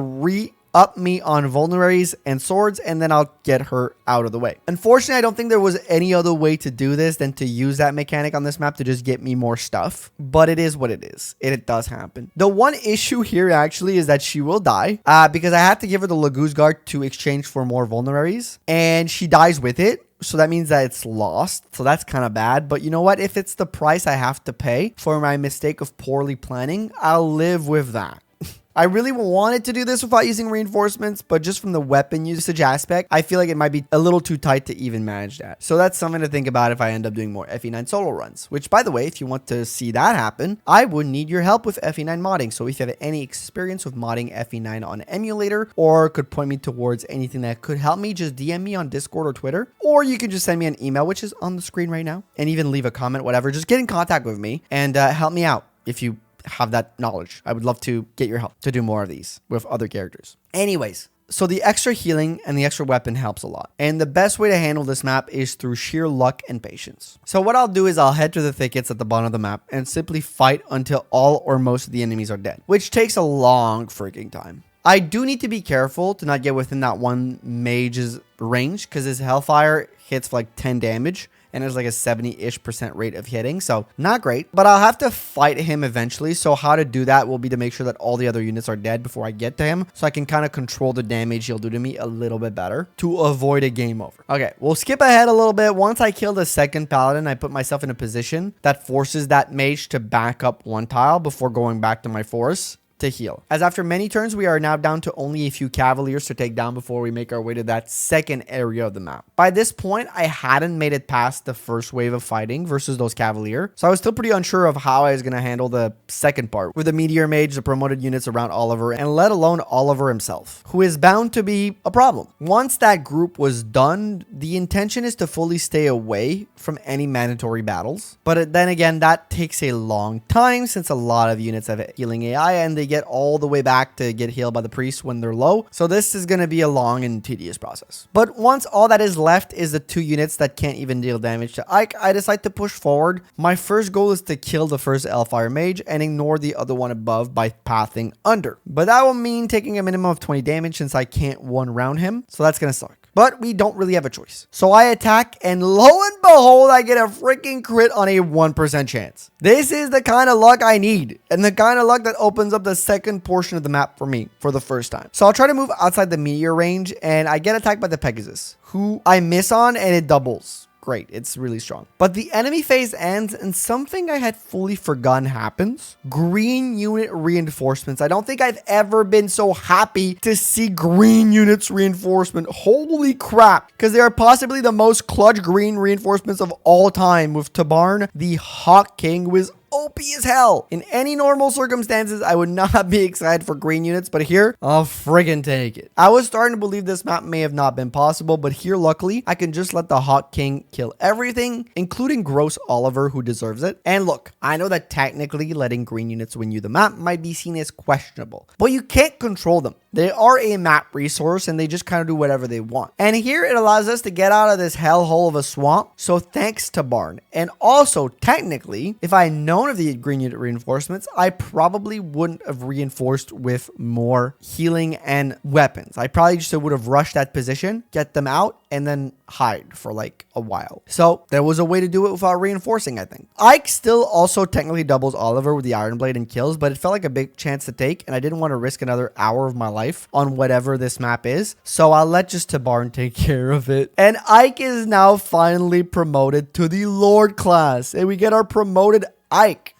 S1: up me on vulneraries and swords, and then I'll get her out of the way. Unfortunately, I don't think there was any other way to do this than to use that mechanic on this map to just get me more stuff, but it is what it is. It does happen. The one issue here actually is that she will die because I have to give her the Laguz guard to exchange for more vulneraries, and she dies with it. So that means that it's lost. So that's kind of bad. But you know what? If it's the price I have to pay for my mistake of poorly planning, I'll live with that. I really wanted to do this without using reinforcements, but just from the weapon usage aspect, I feel like it might be a little too tight to even manage that. So that's something to think about if I end up doing more FE9 solo runs, which, by the way, if you want to see that happen, I would need your help with FE9 modding. So if you have any experience with modding FE9 on emulator, or could point me towards anything that could help me, just DM me on Discord or Twitter, or you can just send me an email, which is on the screen right now, and even leave a comment, whatever. Just get in contact with me and help me out if you have that knowledge. I would love to get your help to do more of these with other characters. Anyways, So the extra healing and the extra weapon helps a lot. And the best way to handle this map is through sheer luck and patience. So what I'll do is I'll head to the thickets at the bottom of the map and simply fight until all or most of the enemies are dead, which takes a long freaking time. I do need to be careful to not get within that one mage's range because his Hellfire hits for like 10 damage. And there's like a 70-ish% rate of hitting. So not great, but I'll have to fight him eventually. So how to do that will be to make sure that all the other units are dead before I get to him. So I can kind of control the damage he'll do to me a little bit better to avoid a game over. Okay, we'll skip ahead a little bit. Once I kill the second paladin, I put myself in a position that forces that mage to back up one tile before going back to my force to heal. As after many turns, we are now down to only a few cavaliers to take down before we make our way to that second area of the map. By this point, I hadn't made it past the first wave of fighting versus those cavalier, so I was still pretty unsure of how I was going to handle the second part with the meteor mage, the promoted units around Oliver, and let alone Oliver himself, who is bound to be a problem. Once that group was done, the intention is to fully stay away from any mandatory battles, but then again, that takes a long time since a lot of units have healing AI and they get all the way back to get healed by the priest when they're low. So this is going to be a long and tedious process. But once all that is left is the 2 units that can't even deal damage to Ike, I decide to push forward. My first goal is to kill the first Hellfire mage and ignore the other one above by pathing under. But that will mean taking a minimum of 20 damage since I can't one round him. So that's going to suck. But we don't really have a choice. So I attack and lo and behold, I get a freaking crit on a 1% chance. This is the kind of luck I need and the kind of luck that opens up the second portion of the map for me for the first time. So I'll try to move outside the meteor range and I get attacked by the Pegasus, who I miss on and it doubles. Great, it's really strong. But the enemy phase ends and something I had fully forgotten happens. Green unit reinforcements. I don't think I've ever been so happy to see green units reinforcement. Holy crap. Because they are possibly the most clutch green reinforcements of all time with Tabarn, the Hawk King, who is OP as hell. In any normal circumstances, I would not be excited for green units, but here, I'll friggin' take it. I was starting to believe this map may have not been possible, but here, luckily, I can just let the Hawk King kill everything, including Gross Oliver, who deserves it. And look, I know that technically letting green units win you the map might be seen as questionable, but you can't control them. They are a map resource and they just kind of do whatever they want. And here it allows us to get out of this hellhole of a swamp. So thanks to Barn. And also technically, if I had known of the green unit reinforcements, I probably wouldn't have reinforced with more healing and weapons. I probably just would have rushed that position, get them out, and then hide for like a while. So there was a way to do it without reinforcing, I think. Ike still also technically doubles Oliver with the Iron Blade and kills, but it felt like a big chance to take, and I didn't want to risk another hour of my life on whatever this map is. So I'll let just Tabarn take care of it. And Ike is now finally promoted to the Lord class, and we get our promoted Ike.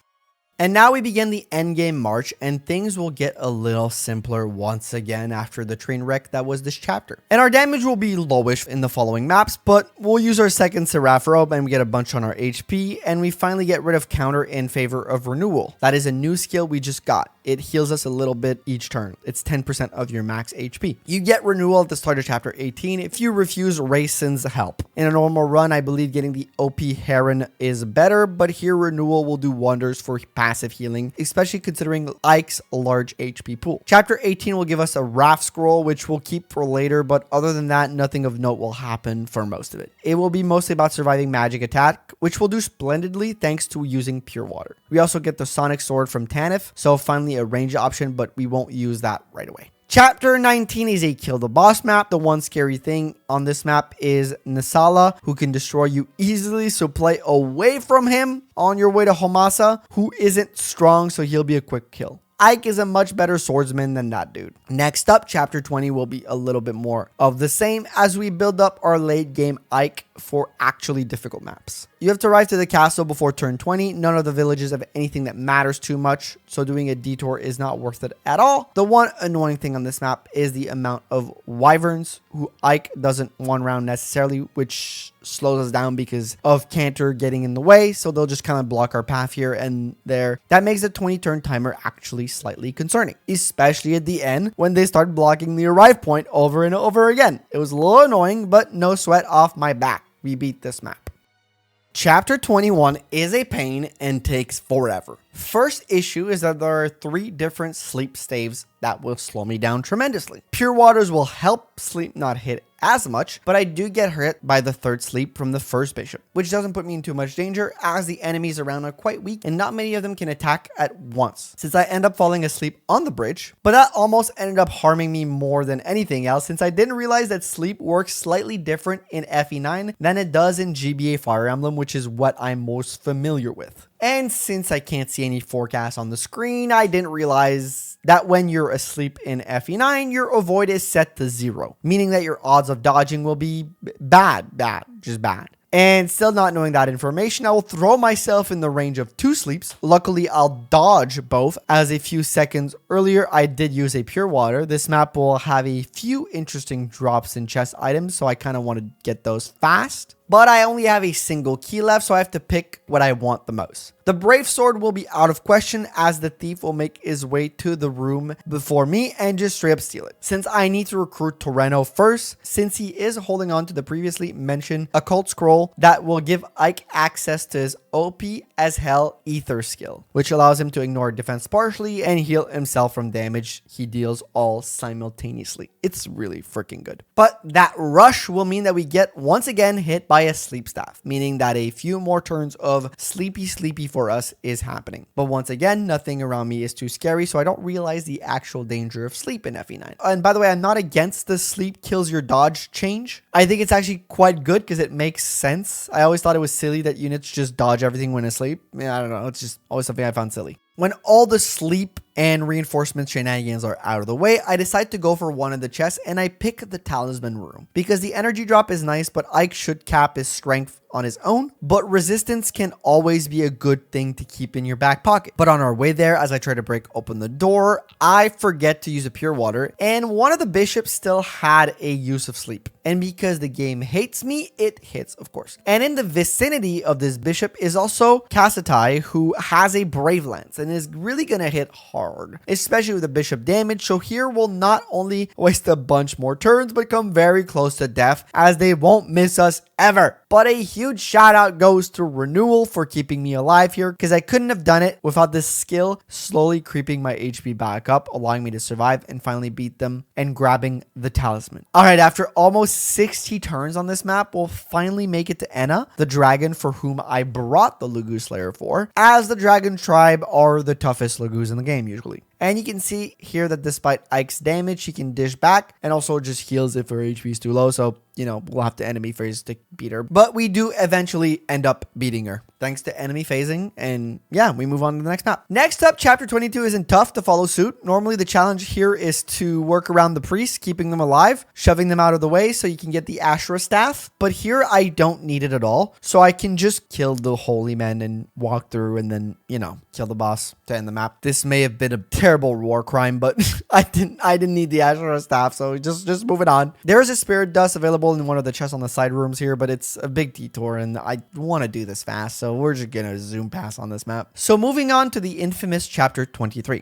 S1: And now we begin the endgame march, and things will get a little simpler once again after the train wreck that was this chapter. And our damage will be lowish in the following maps, but we'll use our second Seraph Robe and we get a bunch on our HP, and we finally get rid of counter in favor of renewal. That is a new skill we just got. It heals us a little bit each turn. It's 10% of your max HP. You get renewal at the start of chapter 18 if you refuse Raisin's help. In a normal run, I believe getting the OP Heron is better, but here renewal will do wonders for passive healing, especially considering Ike's large HP pool. Chapter 18 will give us a Raft Scroll, which we'll keep for later, but other than that, nothing of note will happen for most of it. It will be mostly about surviving magic attack, which will do splendidly thanks to using pure water. We also get the Sonic Sword from Tanith, so finally a range option, but we won't use that right away. Chapter 19 is a kill the boss map. The one scary thing on this map is Nasala, who can destroy you easily, so play away from him on your way to Homasa, who isn't strong, so he'll be a quick kill. Ike is a much better swordsman than that dude. Next up, chapter 20 will be a little bit more of the same as we build up our late game Ike for actually difficult maps. You have to arrive to the castle before turn 20. None of the villages have anything that matters too much, so doing a detour is not worth it at all. The one annoying thing on this map is the amount of wyverns who Ike doesn't one round necessarily, which slows us down because of Cantor getting in the way, so they'll just kind of block our path here and there. That makes the 20 turn timer actually slightly concerning, especially at the end when they start blocking the arrive point over and over again. It was a little annoying, but no sweat off my back. We beat this map. Chapter 21 is a pain and takes forever. First issue is that there are 3 different sleep staves that will slow me down tremendously. Pure waters will help sleep not hit as much, but I do get hit by the 3rd sleep from the 1st bishop, which doesn't put me in too much danger as the enemies around are quite weak and not many of them can attack at once, since I end up falling asleep on the bridge. But that almost ended up harming me more than anything else, since I didn't realize that sleep works slightly different in FE9 than it does in GBA Fire Emblem, which is what I'm most familiar with. And since I can't see any forecast on the screen, I didn't realize that when you're asleep in FE9, your avoid is set to 0, meaning that your odds of dodging will be just bad. And still not knowing that information, I will throw myself in the range of 2 sleeps. Luckily, I'll dodge both, as a few seconds earlier, I did use a pure water. This map will have a few interesting drops in chest items, so I kind of want to get those fast. But I only have a single key left, so I have to pick what I want the most. The Brave Sword will be out of question, as the thief will make his way to the room before me and just straight up steal it. Since I need to recruit Torreno first, since he is holding on to the previously mentioned occult scroll that will give Ike access to his OP as hell ether skill, which allows him to ignore defense partially and heal himself from damage he deals all simultaneously. It's really freaking good. But that rush will mean that we get once again hit by a sleep staff, meaning that a few more turns of sleepy for us is happening. But once again, nothing around me is too scary, so I don't realize the actual danger of sleep in FE9. And by the way, I'm not against the sleep kills your dodge change. I think it's actually quite good because it makes sense. I always thought it was silly that units just dodge everything when asleep. I don't know. It's just always something I found silly. When all the sleep and reinforcement shenanigans are out of the way, I decide to go for one of the chests and I pick the Talisman room because the energy drop is nice, but Ike should cap his strength on his own, but resistance can always be a good thing to keep in your back pocket. But on our way there, as I try to break open the door, I forget to use a pure water, and one of the bishops still had a use of sleep. And because the game hates me, it hits, of course. And in the vicinity of this bishop is also Kassetai, who has a Brave Lance and is really gonna hit hard, especially with the bishop damage. So here we'll not only waste a bunch more turns, but come very close to death, as they won't miss us ever. But a huge shout out goes to Renewal for keeping me alive here, because I couldn't have done it without this skill slowly creeping my HP back up, allowing me to survive and finally beat them and grabbing the talisman. All right, after almost 60 turns on this map, we'll finally make it to Enna, the dragon for whom I brought the Lugu Slayer for, as the dragon tribe are the toughest Lugus in the game usually. And you can see here that despite Ike's damage, she can dish back and also just heals if her HP is too low. So, you know, we'll have to enemy phase to beat her. But we do eventually end up beating her thanks to enemy phasing. And yeah, we move on to the next map. Next up, chapter 22 isn't tough to follow suit. Normally the challenge here is to work around the priests, keeping them alive, shoving them out of the way so you can get the Ashra staff. But here I don't need it at all. So I can just kill the holy men and walk through and then, you know, kill the boss to end the map. This may have been a terrible war crime, but I didn't need the Ashra staff, so just moving on. There is a spirit dust available in one of the chests on the side rooms here, but it's a big detour and I want to do this fast, so we're just gonna zoom past on this map. So moving on to the infamous chapter 23.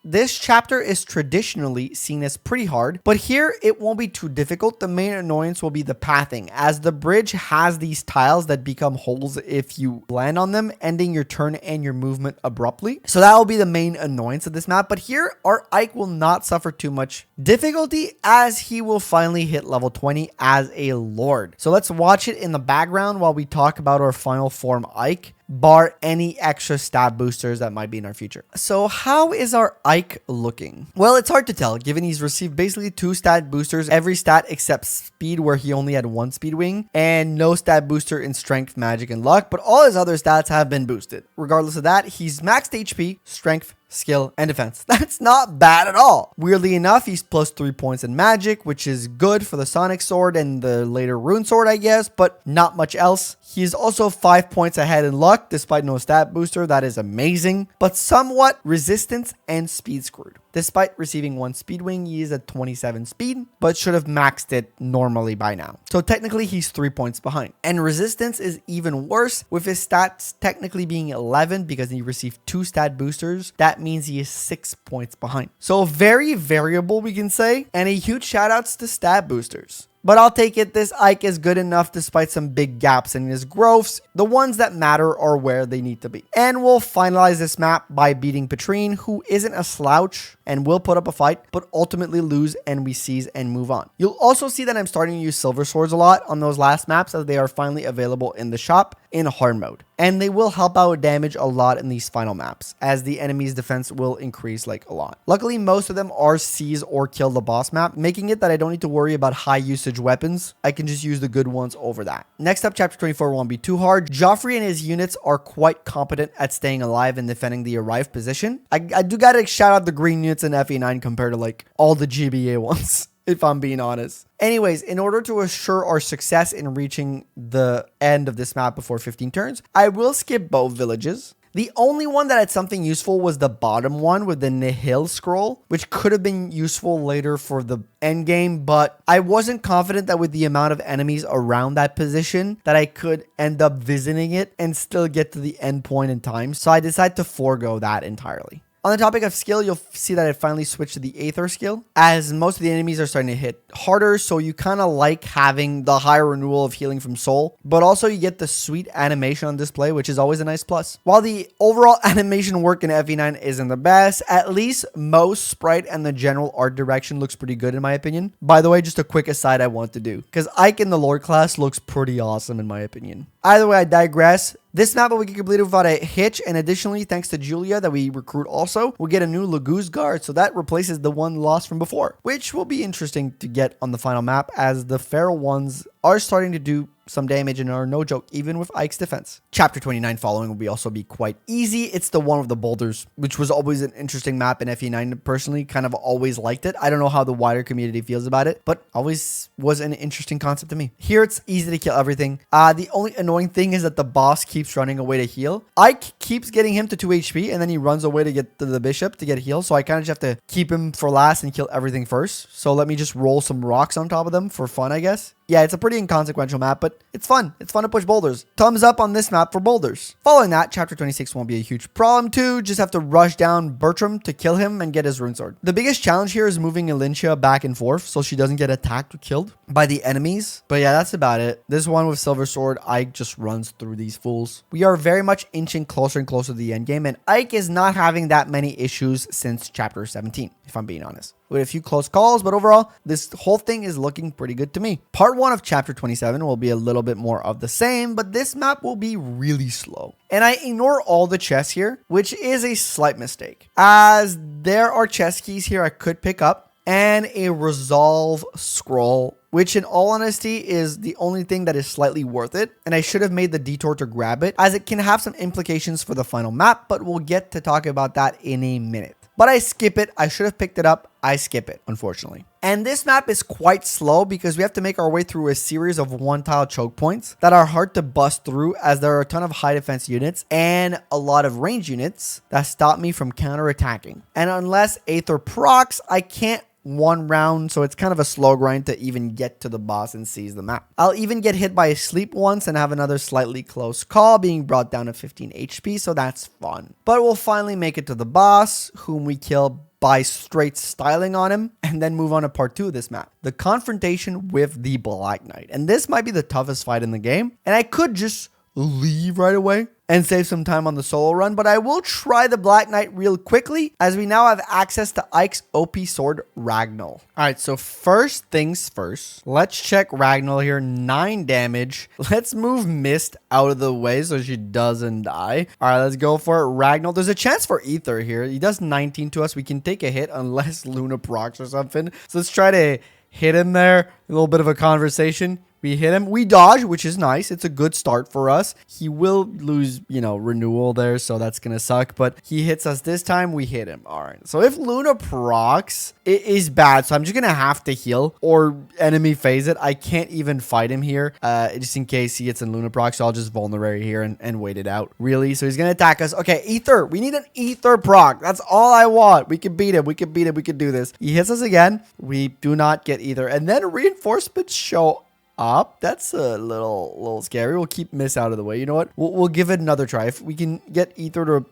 S1: This chapter is traditionally seen as pretty hard, but here it won't be too difficult. The main annoyance will be the pathing, as the bridge has these tiles that become holes if you land on them, ending your turn and your movement abruptly. So that will be the main annoyance of this map, but here our Ike will not suffer too much difficulty, as he will finally hit level 20 as a lord. So let's watch it in the background while we talk about our final form Ike, bar any extra stat boosters that might be in our future. So how is our Ike looking? Well, it's hard to tell, given he's received basically 2 stat boosters, every stat except speed, where he only had 1 speed wing, and no stat booster in strength, magic, and luck, but all his other stats have been boosted. Regardless of that, he's maxed HP, strength, skill, and defense. That's not bad at all. Weirdly enough, he's plus 3 points in magic, which is good for the Sonic Sword and the later Rune Sword, I guess, but not much else. He's also 5 points ahead in luck, despite no stat booster. That is amazing, but somewhat resistance and speed screwed. Despite receiving 1 speed wing, he is at 27 speed, but should have maxed it normally by now. So technically he's 3 points behind. And resistance is even worse, with his stats technically being 11 because he received 2 stat boosters. That means he is 6 points behind. So very variable, we can say, and a huge shout outs to stat boosters. but I'll take it. This Ike is good enough despite some big gaps in his growths. The ones that matter are where they need to be. And we'll finalize this map by beating Petrine, who isn't a slouch and will put up a fight, but ultimately lose, and we seize and move on. You'll also see that I'm starting to use silver swords a lot on those last maps, as they are finally available in the shop in hard mode. And they will help out with damage a lot in these final maps, as the enemy's defense will increase like a lot. Luckily, most of them are seize or kill the boss map, making it that I don't need to worry about high usage weapons. I can just use the good ones over that. Next up, chapter 24 won't be too hard. Joffrey and his units are quite competent at staying alive and defending the arrived position. I do gotta shout out the green units in FE9 compared to like all the GBA ones, if I'm being honest. Anyways, in order to assure our success in reaching the end of this map before 15 turns, I will skip both villages. The only one that had something useful was the bottom one with the Nihil scroll, which could have been useful later for the end game, but I wasn't confident that with the amount of enemies around that position that I could end up visiting it and still get to the end point in time. So I decided to forego that entirely. On the topic of skill, you'll see that I finally switched to the Aether skill, as most of the enemies are starting to hit harder, so you kind of like having the higher renewal of healing from soul, but also you get the sweet animation on display, which is always a nice plus. While the overall animation work in FE9 isn't the best, at least most sprite and the general art direction looks pretty good in my opinion. By the way, just a quick aside I want to do, because Ike in the Lord class looks pretty awesome in my opinion. Either way, I digress. This map will be completed without a hitch, and additionally, thanks to Julia that we recruit also, we'll get a new Laguz guard, so that replaces the one lost from before, which will be interesting to get on the final map, as the feral ones are starting to do some damage and are no joke, even with Ike's defense. Chapter 29 following will also be quite easy. It's the one with the boulders, which was always an interesting map in FE9. Personally, kind of always liked it. I don't know how the wider community feels about it, but always was an interesting concept to me. Here, it's easy to kill everything. The only annoying thing is that the boss keeps running away to heal. Ike keeps getting him to 2 HP, and then he runs away to get to the bishop to get healed. So I kind of just have to keep him for last and kill everything first. So let me just roll some rocks on top of them for fun, I guess. Yeah, it's a pretty inconsequential map, but it's fun. It's fun to push boulders. Thumbs up on this map for boulders. Following that, chapter 26 won't be a huge problem too. Just have to rush down Bertram to kill him and get his rune sword. The biggest challenge here is moving Elincia back and forth so she doesn't get attacked or killed by the enemies. But yeah, that's about it. This one with silver sword, Ike just runs through these fools. We are very much inching closer and closer to the end game, and Ike is not having that many issues since chapter 17, if I'm being honest. With a few close calls, but overall, this whole thing is looking pretty good to me. Part 1 of chapter 27 will be a little bit more of the same, but this map will be really slow. And I ignore all the chests here, which is a slight mistake, as there are chest keys here I could pick up, and a resolve scroll, which in all honesty is the only thing that is slightly worth it, and I should have made the detour to grab it, as it can have some implications for the final map, but we'll get to talk about that in a minute. But I skip it. I should have picked it up. I skip it, unfortunately. And this map is quite slow because we have to make our way through a series of one-tile choke points that are hard to bust through, as there are a ton of high defense units and a lot of range units that stop me from counter-attacking. And unless Aether procs, I can't one round, so it's kind of a slow grind to even get to the boss and seize the map. I'll even get hit by a sleep once and have another slightly close call, being brought down to 15 HP, so that's fun. But we'll finally make it to the boss, whom we kill by straight styling on him, and then move on to part 2 of this map, the confrontation with the Black Knight. And this might be the toughest fight in the game, and I could just leave right away and save some time on the solo run, but I will try the Black Knight real quickly, as we now have access to Ike's OP sword, Ragnall. All right, so first things first, let's check Ragnall here. 9 damage. Let's move Mist out of the way so she doesn't die. All right, let's go for it. Ragnall. There's a chance for Ether here. He does 19 to us. We can take a hit unless Luna procs or something. So let's try to hit him there. A little bit of a conversation. We hit him. We dodge, which is nice. It's a good start for us. He will lose, renewal there, so that's going to suck. But he hits us this time. We hit him. All right. So if Luna procs, it is bad. So I'm just going to have to heal or enemy phase it. I can't even fight him here, just in case he gets in Luna proc. So I'll just vulnerate here and wait it out. Really? So he's going to attack us. Okay, Ether. We need an Ether proc. That's all I want. We can beat him. We can beat him. We can do this. He hits us again. We do not get Ether. And then reinforcements show up. That's a little scary. We'll keep Miss out of the way. You know what? We'll give it another try. If we can get Ether to,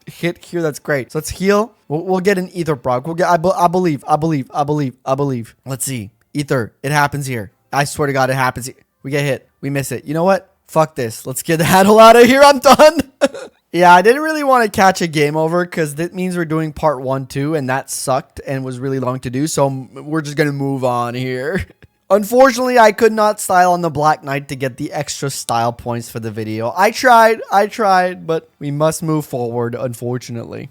S1: hit here, that's great. So let's heal. We'll get an Ether proc. We'll get, I believe. Let's see. Ether. It happens here. I swear to God, it happens. We get hit. We miss it. You know what? Fuck this. Let's get the hell out of here. I'm done. Yeah, I didn't really want to catch a game over because that means we're doing part 1 too, and that sucked and was really long to do. So we're just going to move on here. Unfortunately, I could not style on the Black Knight to get the extra style points for the video. I tried, but we must move forward, unfortunately.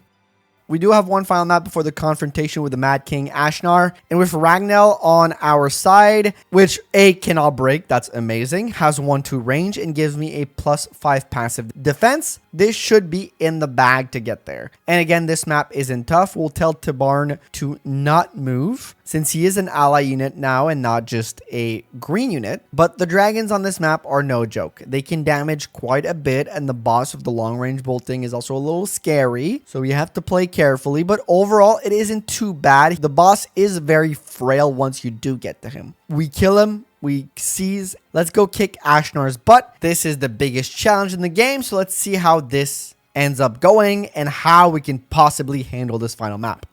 S1: We do have one final map before the confrontation with the Mad King Ashnard, and with Ragnell on our side, which A cannot break, that's amazing, has 1-2 range, and gives me a +5 passive defense. This should be in the bag to get there. And again, this map isn't tough. We'll tell Tibarn to not move, since he is an ally unit now and not just a green unit. But the dragons on this map are no joke. They can damage quite a bit, and the boss of the long range bolting is also a little scary, so we have to play carefully. But overall, it isn't too bad. The boss is very frail once you do get to him. We kill him. We seize. Let's go kick Ashnard's butt. This is the biggest challenge in the game, so let's see how this ends up going and how we can possibly handle this final map.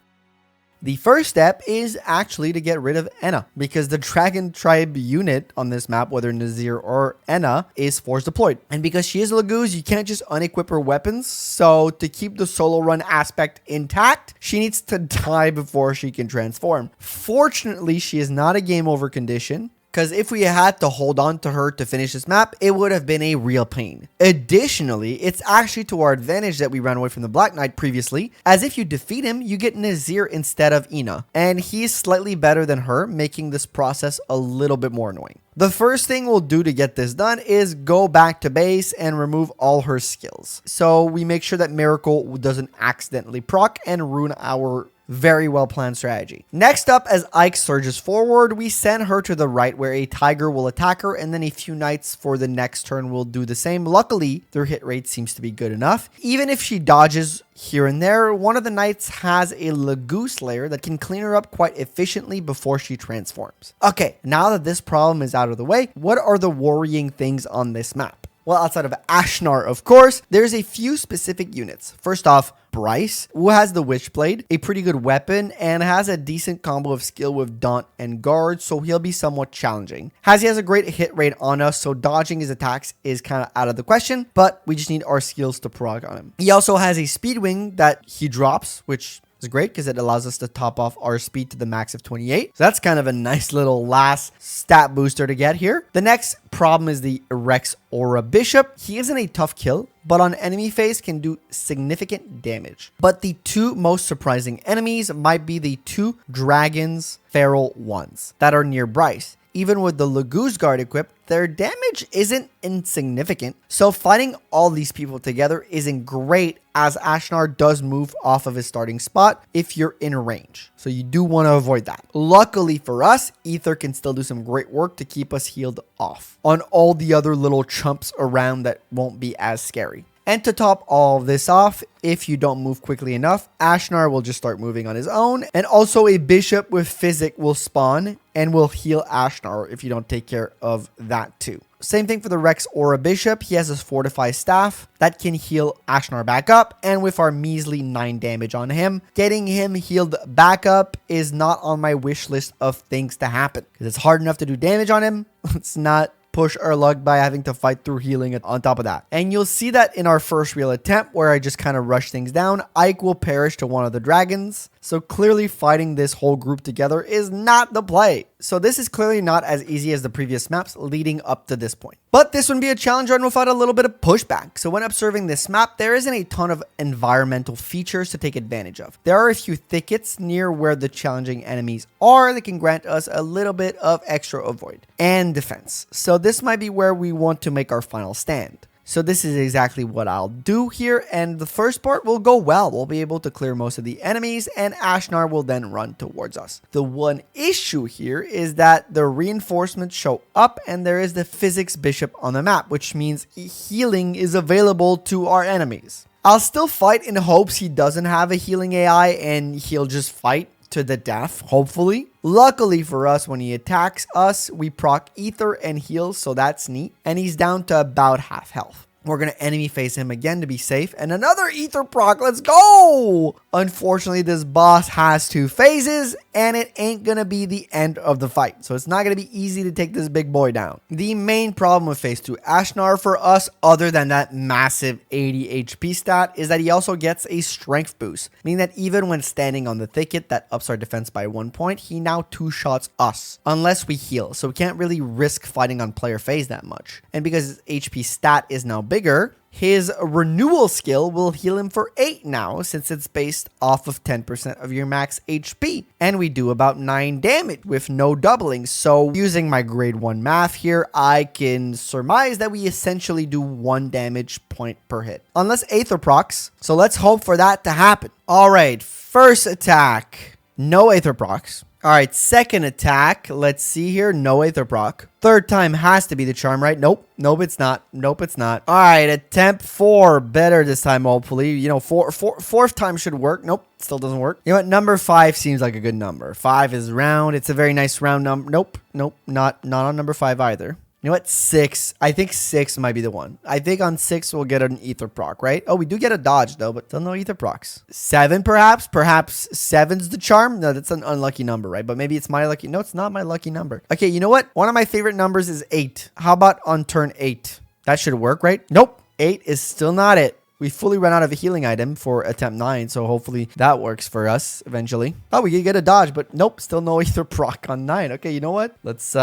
S1: The first step is actually to get rid of Enna, because the Dragon Tribe unit on this map, whether Nazir or Enna, is force deployed. And because she is a Laguz, you can't just unequip her weapons. So to keep the solo run aspect intact, she needs to die before she can transform. Fortunately, she is not a game over condition, because if we had to hold on to her to finish this map, it would have been a real pain. Additionally, it's actually to our advantage that we ran away from the Black Knight previously, as if you defeat him, you get Nazir instead of Ina, and he's slightly better than her, making this process a little bit more annoying. The first thing we'll do to get this done is go back to base and remove all her skills. So we make sure that Miracle doesn't accidentally proc and ruin our very well planned strategy. Next up, as Ike surges forward, we send her to the right where a tiger will attack her, and then a few knights for the next turn will do the same. Luckily, their hit rate seems to be good enough. Even if she dodges here and there, one of the knights has a Laguz layer that can clean her up quite efficiently before she transforms. Okay, now that this problem is out of the way, what are the worrying things on this map? Well, outside of Ashnard, of course, there's a few specific units. First off, Bryce, who has the Witchblade, a pretty good weapon, and has a decent combo of skill with Daunt and Guard, so he'll be somewhat challenging. He has a great hit rate on us, so dodging his attacks is kind of out of the question, but we just need our skills to proc on him. He also has a Speedwing that he drops, which is great because it allows us to top off our speed to the max of 28. So that's kind of a nice little last stat booster to get here. The next problem is the Rex Aura Bishop. He isn't a tough kill, but on enemy phase can do significant damage. But the two most surprising enemies might be the two dragons feral ones that are near Bryce. Even with the Laguz Guard equipped, their damage isn't insignificant. So fighting all these people together isn't great, as Ashnard does move off of his starting spot if you're in range. So you do want to avoid that. Luckily for us, Ether can still do some great work to keep us healed off on all the other little chumps around that won't be as scary. And to top all of this off, if you don't move quickly enough, Ashnard will just start moving on his own. And also a bishop with physic will spawn and will heal Ashnard if you don't take care of that too. Same thing for the Rex Aura Bishop. He has his Fortify Staff that can heal Ashnard back up. And with our measly 9 damage on him, getting him healed back up is not on my wish list of things to happen. Because it's hard enough to do damage on him. It's not push our luck by having to fight through healing on top of that. And you'll see that in our first real attempt where I just kind of rush things down, Ike will perish to one of the dragons. So clearly fighting this whole group together is not the play. So this is clearly not as easy as the previous maps leading up to this point. But this would be a challenge run without a little bit of pushback. So when observing this map, there isn't a ton of environmental features to take advantage of. There are a few thickets near where the challenging enemies are that can grant us a little bit of extra avoid and defense. So this might be where we want to make our final stand. So this is exactly what I'll do here, and the first part will go well. We'll be able to clear most of the enemies, and Ashnard will then run towards us. The one issue here is that the reinforcements show up, and there is the physics bishop on the map, which means healing is available to our enemies. I'll still fight in hopes he doesn't have a healing AI, and he'll just fight to the death, hopefully. Luckily for us, when he attacks us, we proc Ether and heal, so that's neat. And he's down to about half health. We're going to enemy phase him again to be safe. And another Ether proc. Let's go! Unfortunately, this boss has 2 phases, and it ain't gonna be the end of the fight. So it's not gonna be easy to take this big boy down. The main problem with phase 2 Ashnard for us, other than that massive 80 HP stat, is that he also gets a strength boost, meaning that even when standing on the thicket that ups our defense by 1 point, he now 2-shots us, unless we heal. So we can't really risk fighting on player phase that much. And because his HP stat is now bigger, his renewal skill will heal him for 8 now, since it's based off of 10% of your max HP. And we do about 9 damage with no doubling. So using my grade 1 math here, I can surmise that we essentially do 1 damage point per hit. Unless Aether procs. So let's hope for that to happen. All right, first attack. No Aether procs. All right, second attack. Let's see here. No Aether proc. Third time has to be the charm, right? Nope. Nope, it's not. Nope, it's not. All right, attempt 4. Better this time, hopefully. You know, fourth time should work. Nope, still doesn't work. You know what? Number 5 seems like a good number. 5 is round. It's a very nice round number. Nope. Nope. Not on number 5 either. You know what? 6. I think 6 might be the one. I think on 6 we'll get an Aether proc, right? Oh, we do get a dodge though, but still no Aether procs. 7 perhaps? Perhaps 7's the charm? No, that's an unlucky number, right? But maybe it's my lucky. No, it's not my lucky number. Okay, you know what? One of my favorite numbers is 8. How about on turn 8? That should work, right? Nope. 8 is still not it. We fully ran out of a healing item for attempt 9, so hopefully that works for us eventually. Oh, we could get a dodge, but nope, still no Aether proc on 9. Okay, you know what? Let's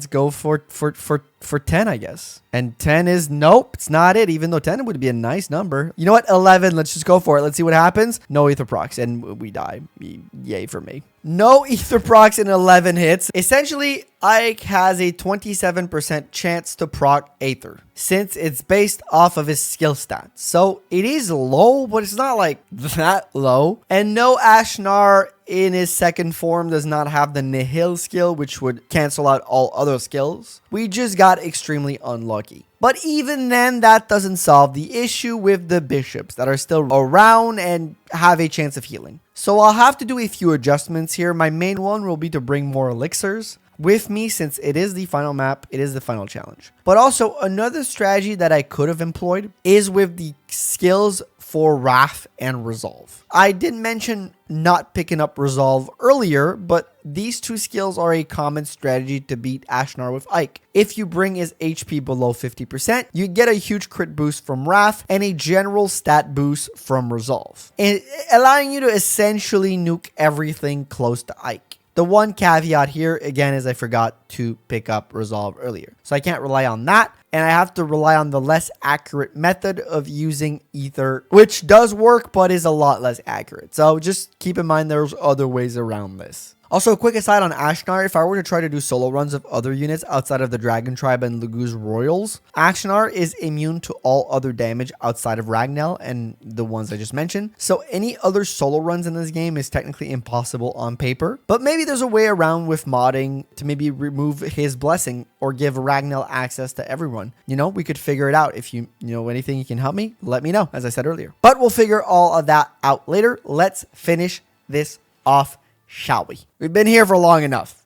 S1: go for 10, I guess. And 10 is nope, it's not it, even though 10 would be a nice number. You know what? 11, let's just go for it. Let's see what happens. No Aether procs, and we die. Yay for me. No Aether procs in 11 hits. Essentially, Ike has a 27% chance to proc Aether, since it's based off of his skill stats. So it is low, but it's not like that low. And no Ashnard in his second form does not have the Nihil skill, which would cancel out all other skills. We just got extremely unlucky. But even then, that doesn't solve the issue with the bishops that are still around and have a chance of healing. So I'll have to do a few adjustments here. My main one will be to bring more elixirs with me, since it is the final map, it is the final challenge. But also another strategy that I could have employed is with the skills for Wrath and Resolve. I did mention not picking up Resolve earlier, but these 2 skills are a common strategy to beat Ashnard with Ike. If you bring his HP below 50%, you get a huge crit boost from Wrath and a general stat boost from Resolve, and allowing you to essentially nuke everything close to Ike. The one caveat here, again, is I forgot to pick up Resolve earlier. So I can't rely on that, and I have to rely on the less accurate method of using Aether, which does work, but is a lot less accurate. So just keep in mind there's other ways around this. Also, a quick aside on Ashnard, if I were to try to do solo runs of other units outside of the Dragon Tribe and Laguz Royals, Ashnard is immune to all other damage outside of Ragnell and the ones I just mentioned. So any other solo runs in this game is technically impossible on paper. But maybe there's a way around with modding to maybe remove his blessing or give Ragnell access to everyone. You know, we could figure it out. If you know anything you can help me, let me know, as I said earlier. But we'll figure all of that out later. Let's finish this off, shall we? We've been here for long enough.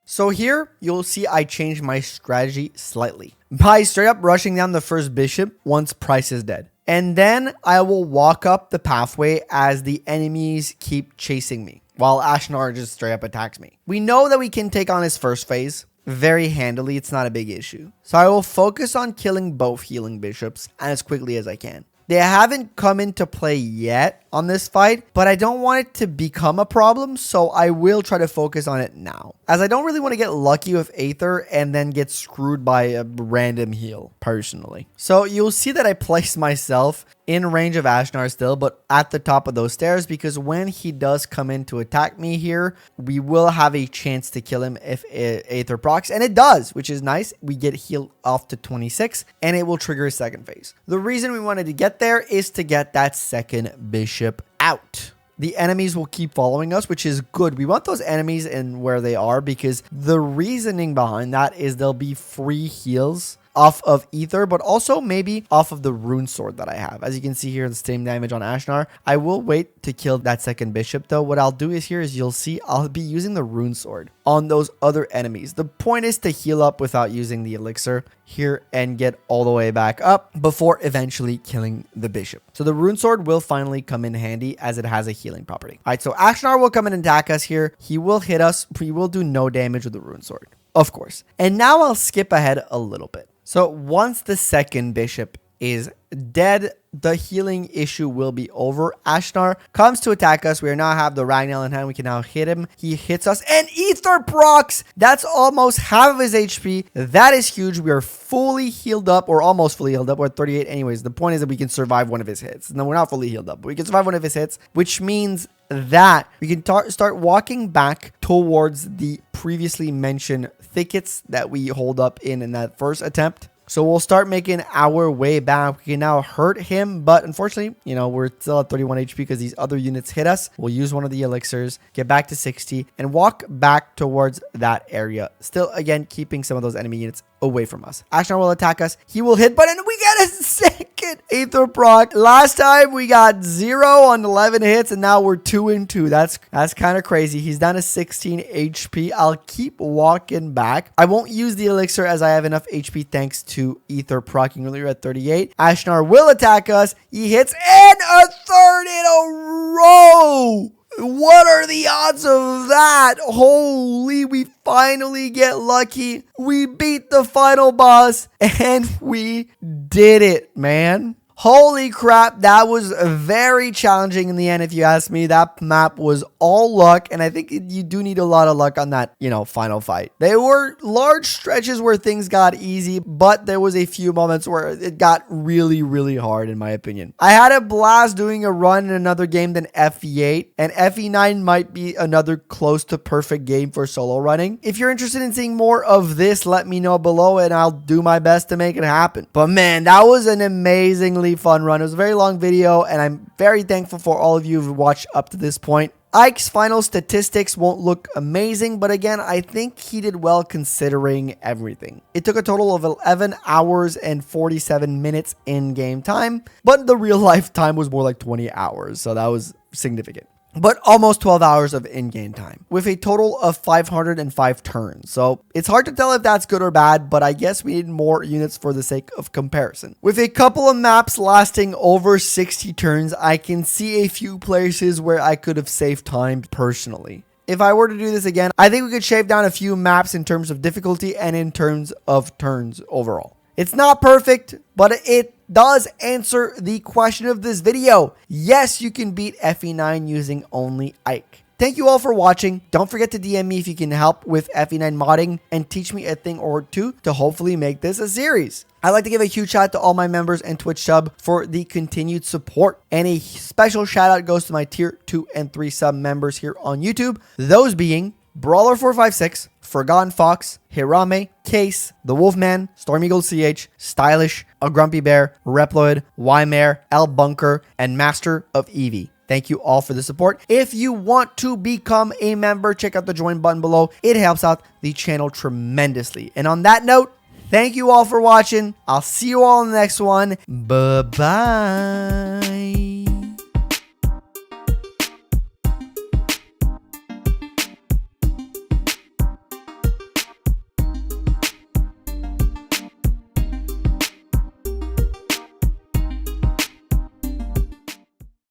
S1: So here, you'll see I changed my strategy slightly by straight up rushing down the first bishop once Bryce is dead. And then I will walk up the pathway as the enemies keep chasing me, while Ashnard just straight up attacks me. We know that we can take on his first phase very handily. It's not a big issue. So I will focus on killing both healing bishops as quickly as I can. They haven't come into play yet on this fight, but I don't want it to become a problem, so I will try to focus on it now, as I don't really want to get lucky with Aether and then get screwed by a random heal, personally. So you'll see that I placed myself in range of Ashnard still, but at the top of those stairs, because when he does come in to attack me here, we will have a chance to kill him if Aether procs, and it does, which is nice. We get healed off to 26, and it will trigger a second phase. The reason we wanted to get there is to get that second bishop out. The enemies will keep following us, which is good. We want those enemies in where they are, because the reasoning behind that is there'll be free heals off of Ether, but also maybe off of the rune sword that I have. As you can see here, the same damage on Ashnard. I will wait to kill that second bishop though. What I'll do is here is you'll see I'll be using the rune sword on those other enemies. The point is to heal up without using the elixir here and get all the way back up before eventually killing the bishop. So the rune sword will finally come in handy as it has a healing property. All right, so Ashnard will come in and attack us here. He will hit us. He will do no damage with the rune sword, of course. And now I'll skip ahead a little bit. So once the second bishop is dead, the healing issue will be over. Ashnard comes to attack us. We now have the Ragnell in hand. We can now hit him. He hits us and Ether procs. That's almost half of his HP. That is huge. We are fully healed up, or almost fully healed up. We're at 38 anyways. The point is that we can survive one of his hits. No, we're not fully healed up, but we can survive one of his hits, which means that we can start walking back towards the previously mentioned thickets that we hold up in that first attempt. So we'll start making our way back. We can now hurt him, but unfortunately, you know, we're still at 31 HP because these other units hit us. We'll use one of the elixirs, get back to 60, and walk back towards that area. Still, again, keeping some of those enemy units away from us. Ashnard will attack us. He will hit, but we get a second Aether proc. Last time we got 0 on 11 hits, and now we're 2 and 2. That's kind of crazy. He's down to 16 HP. I'll keep walking back. I won't use the elixir as I have enough HP thanks to Aether procking earlier at 38. Ashnard will attack us. He hits, and a third in a row. What are the odds of that? Holy, we finally get lucky. We beat the final boss and we did it, man. Holy crap, that was very challenging in the end, if you ask me. That map was all luck, and I think you do need a lot of luck on that, you know, final fight. There were large stretches where things got easy, but there was a few moments where it got really, really hard, in my opinion. I had a blast doing a run in another game than FE8, and FE9 might be another close to perfect game for solo running. If you're interested in seeing more of this, let me know below, and I'll do my best to make it happen. But man, that was an amazingly fun run. It was a very long video, and I'm very thankful for all of you who've watched up to this point. Ike's final statistics won't look amazing, but again, I think he did well considering everything. It took a total of 11 hours and 47 minutes in game time, but the real life time was more like 20 hours, so that was significant. But almost 12 hours of in-game time with a total of 505 turns. So it's hard to tell if that's good or bad, but I guess we need more units for the sake of comparison. With a couple of maps lasting over 60 turns, I can see a few places where I could have saved time personally. If I were to do this again, I think we could shave down a few maps in terms of difficulty and in terms of turns overall. It's not perfect, but it does answer the question of this video. Yes, you can beat FE9 using only Ike. Thank you all for watching. Don't forget to DM me if you can help with FE9 modding and teach me a thing or two to hopefully make this a series. I'd like to give a huge shout out to all my members and Twitch sub for the continued support. And a special shout out goes to my tier 2 and 3 sub members here on YouTube. Those being Brawler456, Forgotten Fox, Hirame, Case, The Wolfman, Storm Eagle CH, Stylish, A Grumpy Bear, Reploid, Ymare, L Bunker, and Master of Eevee. Thank you all for the support. If you want to become a member, check out the join button below. It helps out the channel tremendously. And on that note, thank you all for watching. I'll see you all in the next one. Bye-bye.